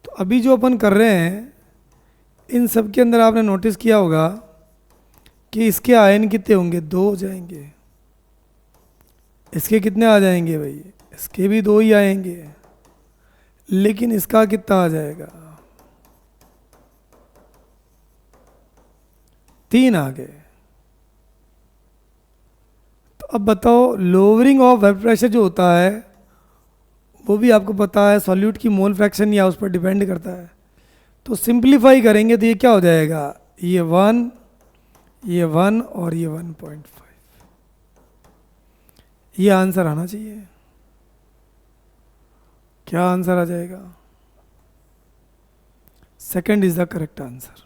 तो अभी जो अपन कर रहे हैं इन सब के अंदर आपने नोटिस किया होगा कि इसके आयन कितने होंगे, 2 हो जाएंगे। इसके कितने आ जाएंगे भाई, इसके भी 2 ही आएंगे। लेकिन इसका कितना आ जाएगा, 3 आ गए। तो अब बताओ लोअरिंग ऑफ वेपर प्रेशर जो होता है वो भी आपको पता है सॉल्यूट की मोल फ्रैक्शन या उस पर डिपेंड करता है। तो सिंप्लीफाई करेंगे तो ये क्या हो जाएगा, ये 1, ये 1 और ये 1.5। ये आंसर आना चाहिए। क्या आंसर आ जाएगा, second is the correct answer.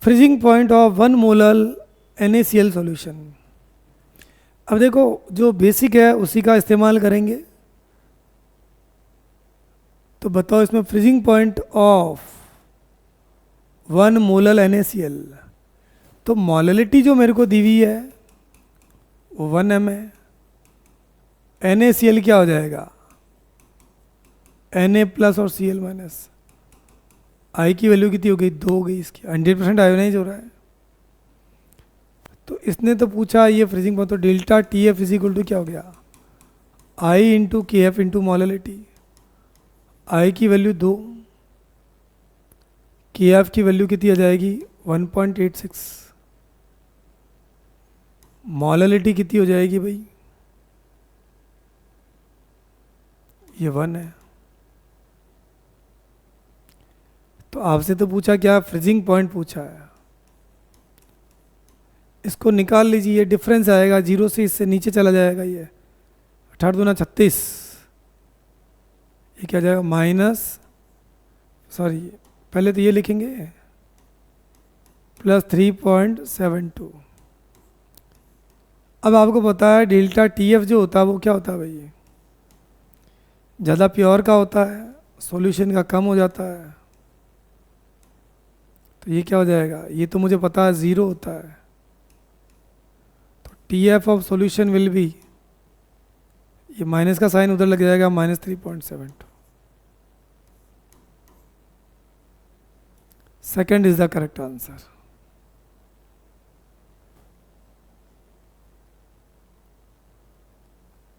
Freezing point of 1 molar NaCl solution. अब देखो जो बेसिक है उसी का इस्तेमाल करेंगे। तो बताओ इसमें freezing point of 1 molar NaCl, तो मोलरिटी जो मेरे को दी हुई है वो 1m है। NaCl क्या हो जाएगा, Na प्लस और Cl माइनस। आई की वैल्यू कितनी हो गई, 2 हो गई। इसकी 100% आयोनाइज हो रहा है। तो इसने तो पूछा ये फ्रीजिंग पॉइंट, तो delta TF is equal to क्या हो गया, I into KF into molarity. आई की वैल्यू 2, KF की वैल्यू कितनी आ जाएगी 1.86, मोलरिटी कितनी हो जाएगी भाई, ये 1 है। तो आपसे तो पूछा क्या, फ्रीजिंग पॉइंट पूछा है। इसको निकाल लीजिए, ये डिफरेंस आएगा 0 से इससे नीचे चला जाएगा। ये 8 दूना 36, ये क्या जाएगा माइनस, सॉरी पहले तो ये लिखेंगे प्लस 3.72। अब आपको पता है डेल्टा TF जो होता है वो क्या होता है भाई, ज़्यादा प्योर का होता है, सॉल्यूशन का कम हो जाता है। तो ये क्या हो जाएगा, ये तो मुझे पता है 0 होता है। तो TF of solution will B, ये माइनस का साइन उधर लग जाएगा, -3.72। Second is the correct answer.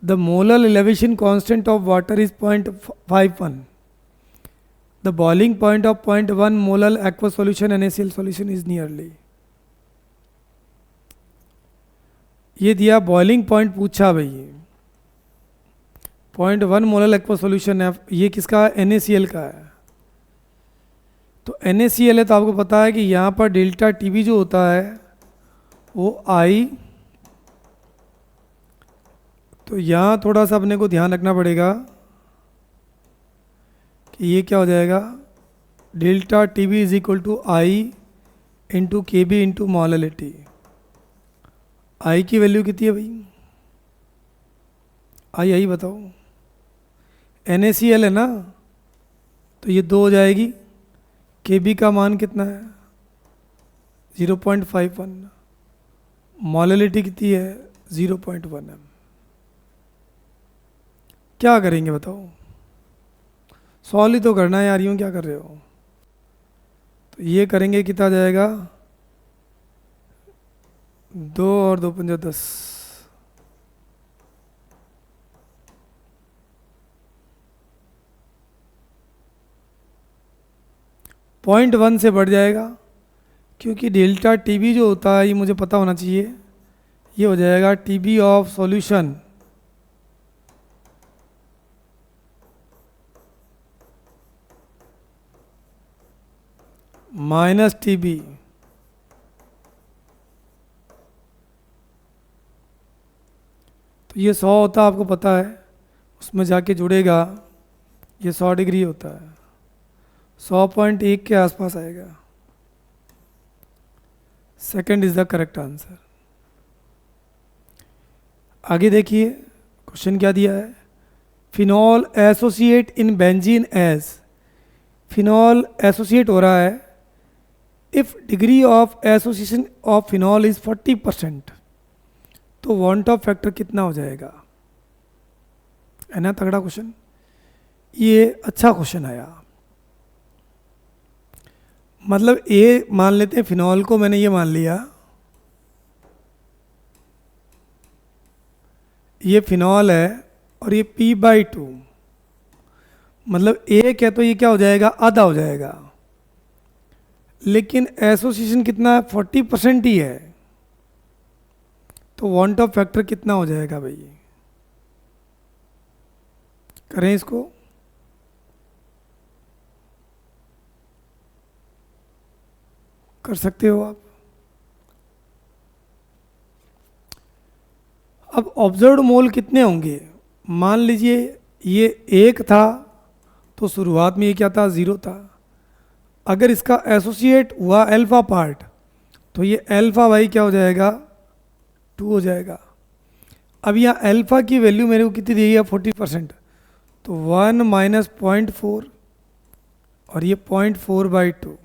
The molar elevation constant of water is 0.51. The boiling point of 0.1 molar aqueous solution NaCl solution is nearly. ये दिया बॉइलिंग पॉइंट पूछा भाई, 0.1 molar aqua solution है। ये किसका है, NaCl का है। तो NaCl है तो आपको पता है कि यहाँ पर डेल्टा TB जो होता है वो I, तो यहाँ थोड़ा सा अपने को ध्यान रखना पड़ेगा कि ये क्या हो जाएगा, delta TB is equal to I into KB into molarity. आई की वैल्यू कितनी है भाई, आई बताओ, NaCl है ना, तो ये 2 हो जाएगी। KB का मान कितना है 0.51, मोलरिटी कितनी है 0.1 m। क्या करेंगे बताओ, सॉल्व ही तो करना है यार, यूँ क्या कर रहे हो। तो ये करेंगे कितना जाएगा, 2 और 2 पंजा 10, 0.1 से बढ़ जाएगा, क्योंकि डेल्टा TB जो होता है ये मुझे पता होना चाहिए। ये हो जाएगा TB of solution minus TB। तो ये 100 होता है, आपको पता है, उसमें जाके जुड़ेगा, ये 100 डिग्री होता है, 100.1 के आसपास आएगा। Second is the correct answer. आगे देखिए क्वेश्चन क्या दिया है, phenol associate in benzene as phenol associate हो रहा है, if degree of association of phenol is 40%, तो वॉन्ट ऑफ फैक्टर कितना हो जाएगा? है ना तगड़ा क्वेश्चन, ये अच्छा क्वेश्चन आया। मतलब ए मान लेते हैं, फिनॉल को मैंने ये मान लिया, ये फिनॉल है और ये P/2, मतलब एक है तो ये क्या हो जाएगा? आधा हो जाएगा। लेकिन एसोसिएशन कितना है? 40% ही है, तो वॉन्ट ऑफ फैक्टर कितना हो जाएगा भाई? करें इसको। कर सकते हो आप। अब ऑब्जर्व्ड मोल कितने होंगे? मान लीजिए ये एक था, तो शुरुआत में ये क्या था? 0 था। अगर इसका एसोसिएट हुआ अल्फा पार्ट, तो ये अल्फा भाई क्या हो जाएगा? 2 हो जाएगा। अब यहाँ अल्फा की वैल्यू मेरे को कितनी दी है? 40%, तो 1 माइनस 0.4 और ये 0.4/2,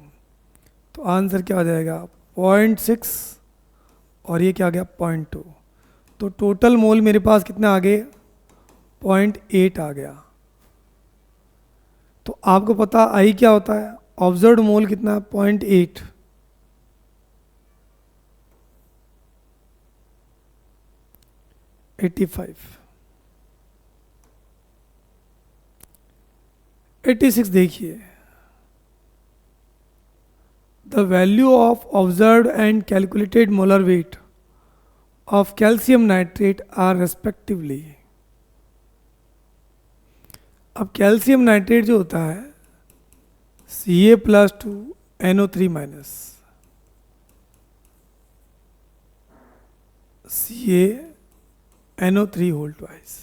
तो आंसर क्या हो जाएगा? 0.6 और ये क्या आ गया? 0.2। तो टोटल मोल मेरे पास कितने आ गए? 0.8 आ गया। तो आपको पता आई क्या होता है? ऑब्जर्व्ड मोल कितना? 0.8। $85। 86 देखिए, the value of observed and calculated molar weight of calcium nitrate are respectively. अब कैल्शियम नाइट्रेट जो होता है Ca+2 NO3- CaNO3 whole twice.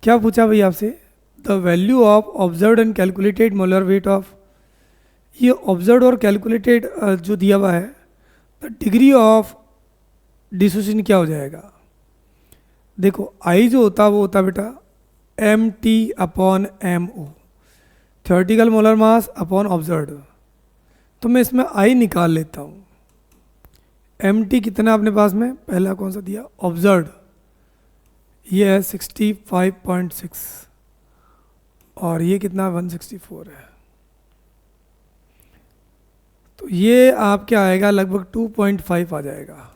क्या पूछा भाई आपसे? The value of observed and calculated molar weight of, ये ऑब्जर्व्ड और कैलकुलेटेड जो दिया हुआ है, द डिग्री ऑफ डिसोसिएशन क्या हो जाएगा? देखो आई जो होता है वो होता है बेटा MT/MO, theoretical molar mass upon observed. तो मैं इसमें आई निकाल लेता हूँ। MT कितना अपने पास में? पहला कौन सा दिया? ऑब्जर्व्ड, ये है 65.6 और ये कितना? 164 है। तो ये आप क्या आएगा? लगभग 2.5 आ जाएगा।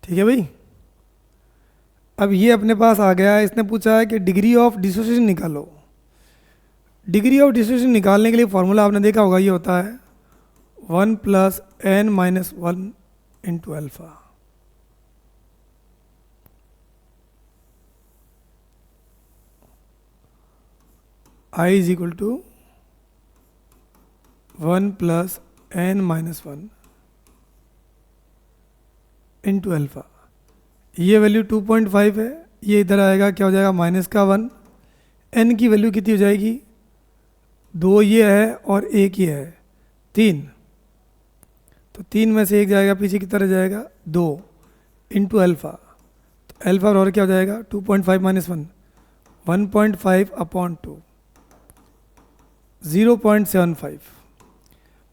ठीक है भाई। अब ये अपने पास आ गया है, इसने पूछा है कि डिग्री ऑफ डिसोसिएशन निकालो। डिग्री ऑफ डिसोसिएशन निकालने के लिए फॉर्मूला आपने देखा होगा, ये होता है 1 + n-1 × alpha. I is equal to 1 + n-1 × alpha. ये वैल्यू 2.5 है, ये इधर आएगा क्या हो जाएगा? -1। n की वैल्यू कितनी हो जाएगी? 2 ये है और 1 ये है, 3। तो 3 में से 1 जाएगा पीछे, की तरह जाएगा? 2 × अल्फा। तो अल्फा और क्या हो जाएगा? 2.5 - 1, 1.5/2, 0.75।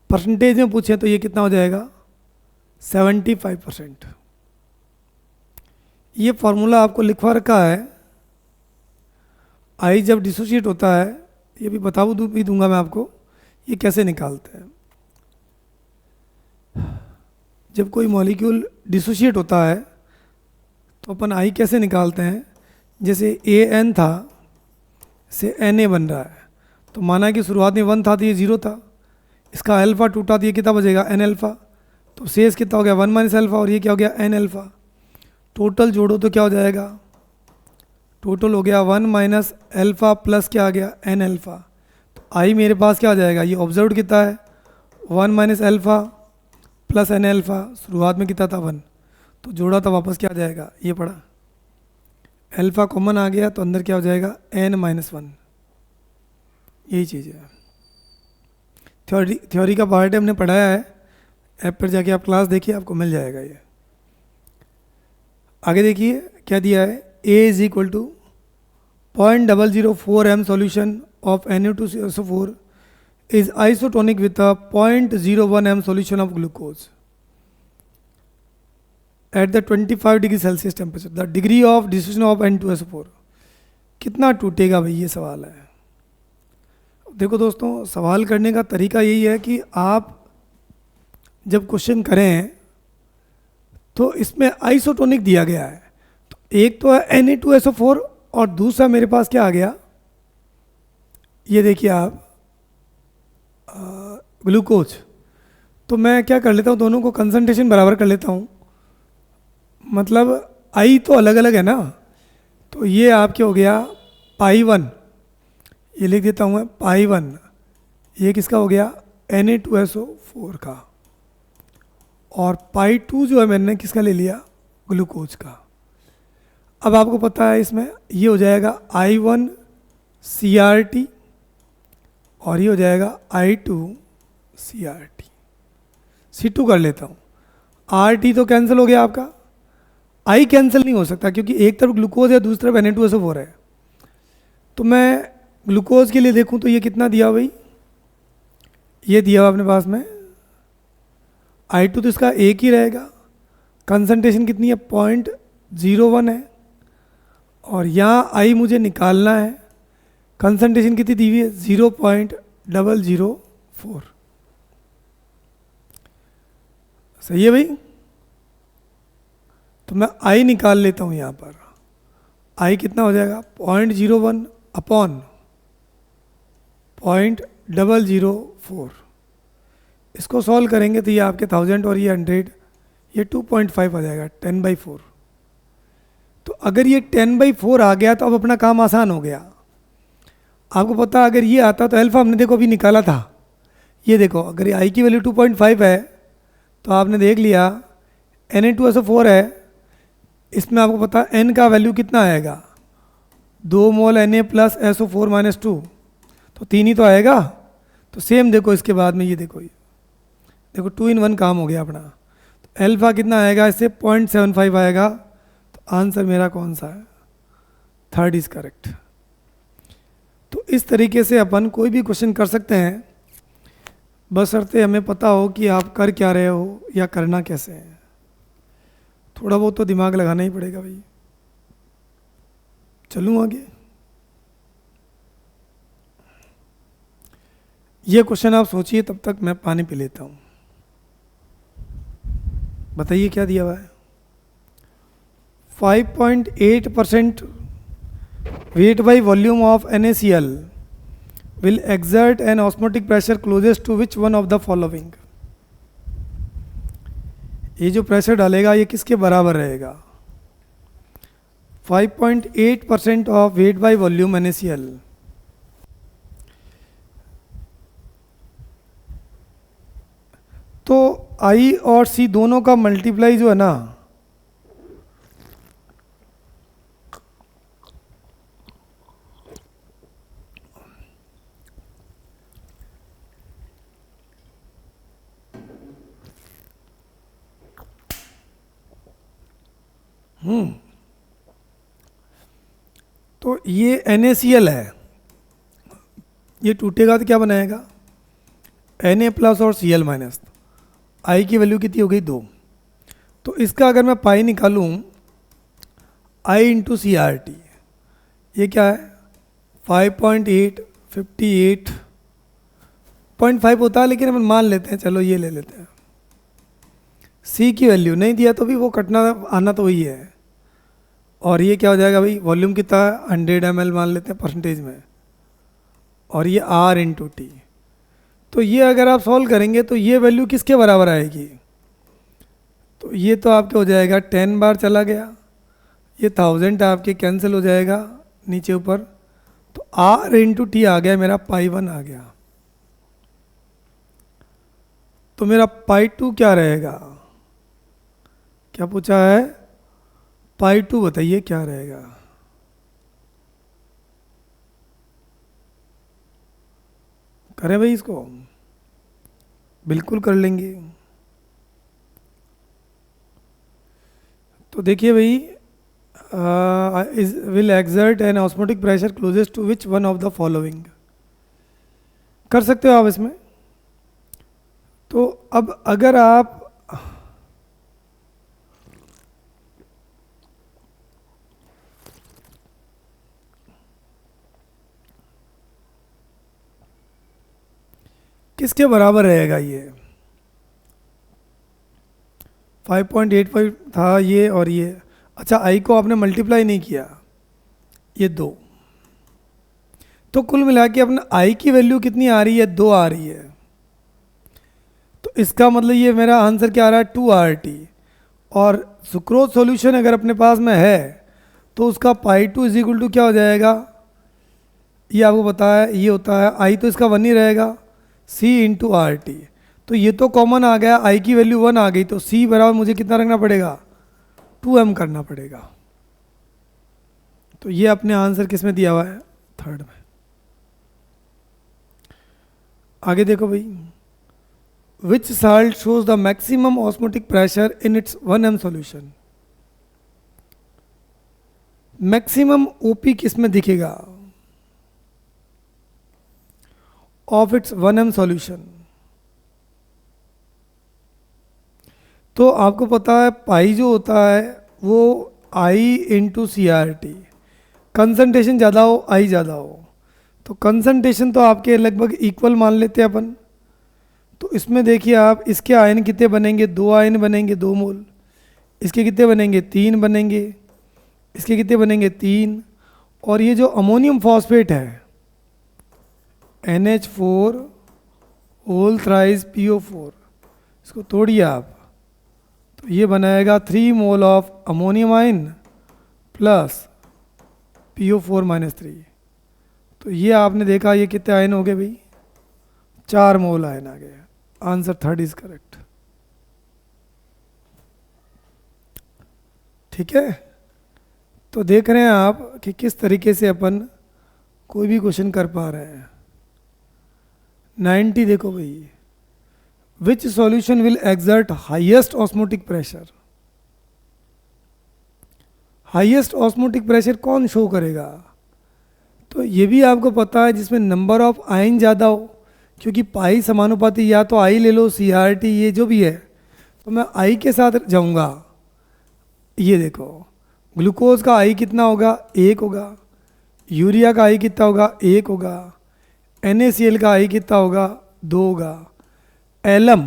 परसेंटेज में पूछे तो ये कितना हो जाएगा? 75%। ये फॉर्मूला आपको लिखवा रखा है। आई जब डिसोशिएट होता है, ये भी भी दूंगा मैं आपको, ये कैसे निकालते हैं। जब कोई मॉलिक्यूल डिसोशिएट होता है तो अपन आई कैसे निकालते हैं? जैसे AN था से Na बन रहा है, तो माना कि शुरुआत में 1 था तो ये 0 था, इसका अल्फा टूटा तो ये कितना बचेगा? N-अल्फा। तो शेष कितना हो गया? 1 - अल्फा और ये क्या हो गया? N-अल्फा। टोटल जोड़ो तो क्या हो जाएगा? टोटल हो गया 1 - अल्फा प्लस क्या आ गया? N-अल्फा। तो आई मेरे पास क्या आ जाएगा? ये ऑब्जर्व्ड कितना है? 1 - अल्फा प्लस N-अल्फा, शुरुआत में कितना था? 1, तो जोड़ा तो वापस क्या आ जाएगा? ये पड़ा, अल्फा कॉमन आ गया तो अंदर क्या हो जाएगा? n-1। यही चीज़ है, थ्योरी का पार्ट है, हमने पढ़ाया है। ऐप पर जाके आप क्लास देखिए, आपको मिल जाएगा ये। आगे देखिए क्या दिया है, a is equal to 0.004 m solution of Na2SO4 is isotonic with a 0.01 m solution of glucose at the 25 degree Celsius temperature. The degree of distribution of N2SO4. कितना टूटेगा भाई, ये सवाल है. देखो दोस्तों, सवाल करने का तरीका यही है कि आप जब क्वेश्चन करें तो इसमें आइसोटोनिक दिया गया है. तो एक तो है Na2SO4 और दूसरा मेरे पास क्या आ गया, ये देखिए आप, ग्लूकोज. तो मैं क्या कर लेता हूँ, दोनों को कंसंट्रेशन बराबर कर लेता हूँ. मतलब आई तो अलग अलग है ना, तो ये आपके हो गया पाई 1, ये लिख देता हूँ मैं पाई 1. ये किसका हो गया, Na2SO4 का. और पाई 2 जो है मैंने किसका ले लिया, ग्लूकोज का. अब आपको पता है इसमें ये हो जाएगा I1 CRT और ये हो जाएगा I2 CRT. C2 कर लेता हूँ. RT तो कैंसिल हो गया आपका, I कैंसिल नहीं हो सकता क्योंकि एक तरफ ग्लूकोज है दूसरी तरफ Na2SO4 है. तो मैं ग्लूकोज के लिए देखूँ तो ये कितना दिया भाई, ये दिया हुआ अपने पास में I2 तो इसका एक ही रहेगा. कंसंट्रेशन कितनी है, 0.01 है. और यहाँ I मुझे निकालना है, कंसंट्रेशन कितनी दी हुई है, 0.004. सही है भाई. तो मैं I निकाल लेता हूँ यहाँ पर. I कितना हो जाएगा, 0.01 अपॉन 0.004. इसको सॉल्व करेंगे तो ये आपके 1000 और ये 100, ये 2.5 आ जाएगा, 10/4. तो अगर ये 10/4 आ गया तो अब अपना काम आसान हो गया. आपको पता अगर ये आता तो अल्फा हमने देखो अभी निकाला था. ये देखो अगर आई की वैल्यू 2.5 है तो आपने देख लिया Na2SO4 है, इसमें आपको पता n का वैल्यू कितना आएगा, 2 मोल Na प्लस SO4 - 2, तो 3 ही तो आएगा. तो सेम देखो इसके बाद में ये देखो 2 in 1 काम हो गया अपना. तो अल्फा कितना आएगा, इससे 0.75 आएगा. तो आंसर मेरा कौन सा है, 3rd इज करेक्ट. तो इस तरीके से अपन कोई भी क्वेश्चन कर सकते हैं, बशर्ते हमें पता हो कि आप कर क्या रहे हो या करना कैसे है. थोड़ा बहुत तो दिमाग लगाना ही पड़ेगा भाई. चलूँ आगे. ये क्वेश्चन आप सोचिए, तब तक मैं पानी पी लेता हूँ. बताइए क्या दिया हुआ है. 5.8% weight by volume of NaCl will exert an osmotic pressure closest to which one of the following. ये जो प्रेशर डालेगा ये किसके बराबर रहेगा, 5.8% of weight by volume NaCl. तो I और C दोनों का मल्टीप्लाई जो है ना, तो ये NaCl है, ये टूटेगा तो क्या बनाएगा, Na प्लस और Cl माइनस. I की वैल्यू कितनी हो गई, 2. तो इसका अगर मैं पाई निकालूं, I इंटू CRT, ये क्या है 5.8, 58.5 होता है, लेकिन अपन मान लेते हैं, चलो ये ले लेते हैं. C की वैल्यू नहीं दिया तो भी वो कटना आना तो वही है. और ये क्या हो जाएगा भाई, वॉल्यूम कितना है, 100 ml मान लेते हैं परसेंटेज में, और ये R इंटू टी. तो ये अगर आप सॉल्व करेंगे तो ये वैल्यू किसके बराबर आएगी, तो ये तो आपके हो जाएगा 10 बार चला गया, ये 1000 आपके कैंसिल हो जाएगा नीचे ऊपर. तो R इंटू टी आ गया मेरा, पाई 1 आ गया. तो मेरा पाई 2 क्या रहेगा, क्या पूछा है, पाई 2 बताइए क्या रहेगा. करें भाई इसको, बिल्कुल कर लेंगे. तो देखिए भाई, is will exert an osmotic pressure closest to which one of the following. कर सकते हो आप इसमें। तो अब अगर आप किसके बराबर रहेगा ये, 5.85 था ये और ये। अच्छा, आई को आपने मल्टीप्लाई नहीं किया, ये 2। तो कुल मिला के अपने आई की वैल्यू कितनी आ रही है, 2 आ रही है। तो इसका मतलब ये मेरा आंसर क्या आ रहा है, 2RT। और सुक्रोज सॉल्यूशन अगर अपने पास में है तो उसका π2 इज इक्वल टू क्या हो जाएगा, ये आपको पता है, ये होता है आई तो इसका 1 ही रहेगा, C/RT। तो ये तो कॉमन आ गया, आई की वैल्यू 1 आ गई, तो C बराबर मुझे कितना रखना पड़ेगा, 2m करना पड़ेगा। तो ये अपने आंसर किस में दिया हुआ है, 3rd में। आगे देखो भाई, which salt shows the maximum osmotic pressure in its 1m solution. Maximum OP किस में दिखेगा ऑफ इट्स 1m सॉल्यूशन। तो आपको पता है पाई जो होता है वो I/CRT, कंसंट्रेशन ज़्यादा हो आई ज़्यादा हो, तो कंसंट्रेशन तो आपके लगभग इक्वल मान लेते हैं अपन। तो इसमें देखिए आप, इसके आयन कितने बनेंगे, 2 आयन बनेंगे, 2 मोल। इसके कितने बनेंगे, 3 बनेंगे। इसके कितने बनेंगे, 3। और ये जो अमोनियम फॉस्फेट है NH4 होल थ्राइस PO4, इसको तोड़िए आप, तो ये बनाएगा 3 mole of ammonium ion plus PO4-3। तो ये आपने देखा, ये कितने आयन हो गए भाई, 4 मोल आयन आ गए। Answer 3rd is correct. ठीक है, तो देख रहे हैं आप कि किस तरीके से अपन कोई भी क्वेश्चन कर पा रहे हैं। 90 देखो भाई, which solution will exert highest osmotic pressure. Highest osmotic pressure कौन शो करेगा, तो ये भी आपको पता है जिसमें नंबर ऑफ आयन ज़्यादा हो, क्योंकि पाई समानुपाती, या तो आई ले लो CRT, ये जो भी है, तो मैं आई के साथ जाऊंगा। ये देखो, ग्लूकोज का आई कितना होगा, 1 होगा। यूरिया का आई कितना होगा, 1 होगा। NaCl का आई कितना होगा, 2 होगा। एलम,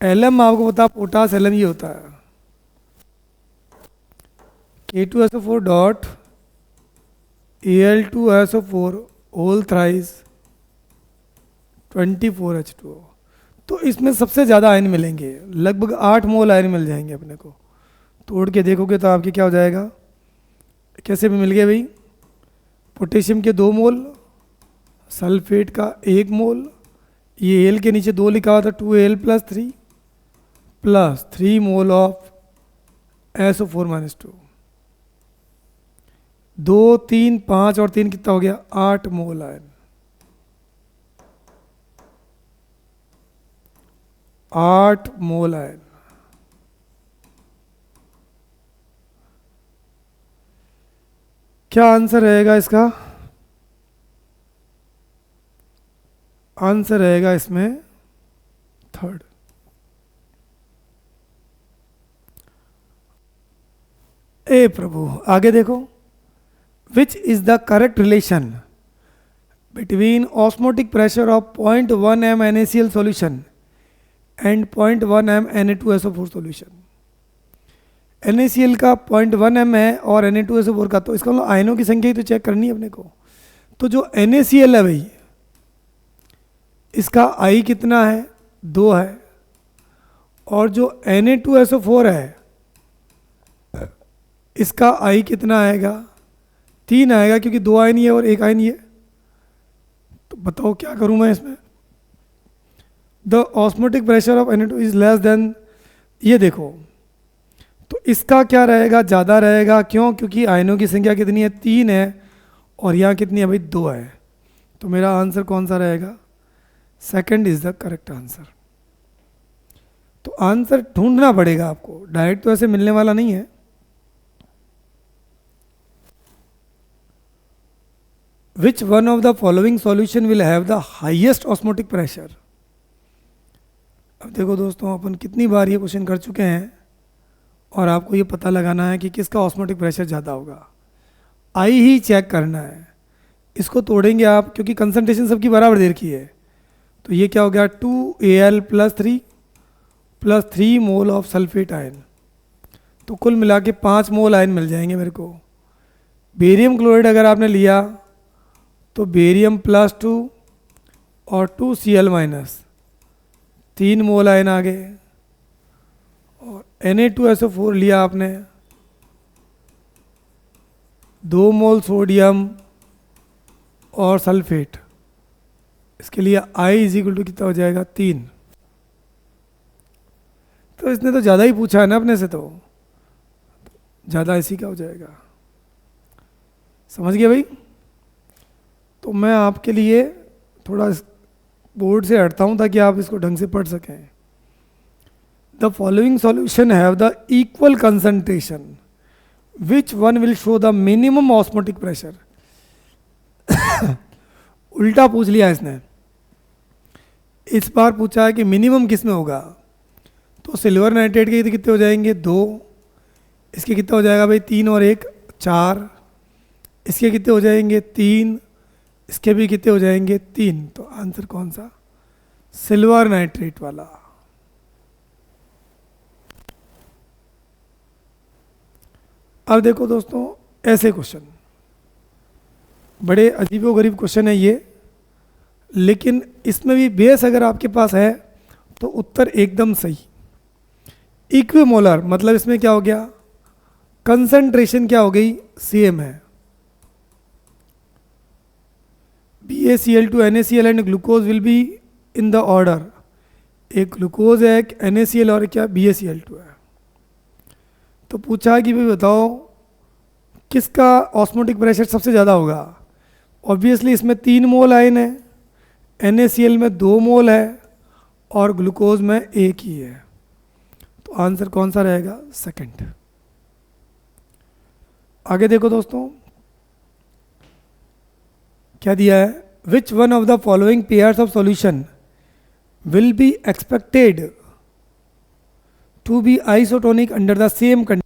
एलम आपको पता, पोटास एलम ये होता है, K2SO4 dot Al2SO4 whole thrice 24H2O। तो इसमें सबसे ज़्यादा आयन मिलेंगे, लगभग 8 मोल आयन मिल जाएंगे अपने को। तोड़ के देखोगे तो आपके क्या हो जाएगा, कैसे भी मिल गए भाई, पोटेशियम के 2 मोल, सल्फेट का 1 मोल, ये एल के नीचे 2 लिखा हुआ था, 2Al+3 plus 3 mole of SO4-2। 2, 3, 5 और 3 कितना हो गया, 8 मोल आयन। 8 मोल आयन। क्या आंसर रहेगा इसका, आंसर रहेगा इसमें 3rd। ए प्रभु, आगे देखो, which is the correct relation between osmotic pressure of 0.1 m NaCl solution and 0.1 m Na2SO4 solution. NaCl का 0.1 m है और Na2SO4 का, तो इसका मतलब आयनों की संख्या ही तो चेक करनी है अपने को। तो जो NaCl है भाई, इसका I कितना है, 2 है। और जो Na2SO4 है, इसका I कितना आएगा, 3 आएगा, क्योंकि 2 आयन ही है और 1 आयन ही है। तो बताओ क्या करूं मैं इसमें, the osmotic pressure of Na2 is less than, ये देखो, तो इसका क्या रहेगा, ज़्यादा रहेगा। क्यों, क्योंकि आयनों की संख्या कितनी है, 3 है, और यहाँ कितनी है भाई, 2 है। तो मेरा आंसर कौन सा रहेगा, 2nd is the correct answer. तो आंसर ढूंढना पड़ेगा आपको, डायरेक्ट तो ऐसे मिलने वाला नहीं है। Which one of the following solution will have the highest osmotic pressure. अब देखो दोस्तों, अपन कितनी बार ये क्वेश्चन कर चुके हैं और आपको ये पता लगाना है कि किसका ऑस्मोटिक प्रेशर ज़्यादा होगा। आई ही चेक करना है, इसको तोड़ेंगे आप, क्योंकि कंसंट्रेशन सबकी बराबर दे रखी है। तो ये क्या हो गया, 2Al plus 3 mole of sulphate ion, तो कुल मिला के 5 मोल आयन मिल जाएंगे मेरे को। बेरियम क्लोराइड अगर आपने लिया तो बेरियम +2 और 2Cl माइनस, 3 मोल आयन आ गए। और Na2SO4 लिया आपने, 2 मोल सोडियम और सल्फेट, इसके लिए I = कितना हो जाएगा, 3। तो इसने तो ज़्यादा ही पूछा है ना अपने से, तो ज़्यादा इसी का हो जाएगा। समझ गए भाई? तो मैं आपके लिए थोड़ा बोर्ड से हटता हूँ ताकि आप इसको ढंग से पढ़ सकें। The following solution have the equal concentration, which one will show the minimum osmotic pressure. उल्टा पूछ लिया इसने, इस बार पूछा है कि मिनिमम किस में होगा। तो सिल्वर नाइट्रेट के कितने हो जाएंगे, 2, इसके कितना हो जाएगा भाई, 3 और 1 4, इसके कितने हो जाएंगे, 3, इसके भी कितने हो जाएंगे, 3। तो आंसर कौन सा, सिल्वर नाइट्रेट वाला। अब देखो दोस्तों, ऐसे क्वेश्चन बड़े अजीबोगरीब क्वेश्चन है ये, लेकिन इसमें भी बेस अगर आपके पास है तो उत्तर एकदम सही। इक्विमोलर मतलब इसमें क्या हो गया, कंसंट्रेशन क्या हो गई, सेम है। BaCl2 NaCl and glucose will be in the order, एक ग्लूकोज है, एक NaCl और क्या BaCl2 है। तो पूछा कि भाई बताओ किसका ऑस्मोटिक प्रेशर सबसे ज़्यादा होगा। ऑब्वियसली इसमें 3 मोल आयन है, NaCl में 2 मोल है और ग्लूकोज में 1 ही है। तो आंसर कौन सा रहेगा, सेकंड। आगे देखो दोस्तों क्या दिया है, which one of the following pairs of solution will be expected to be isotonic under the same condition.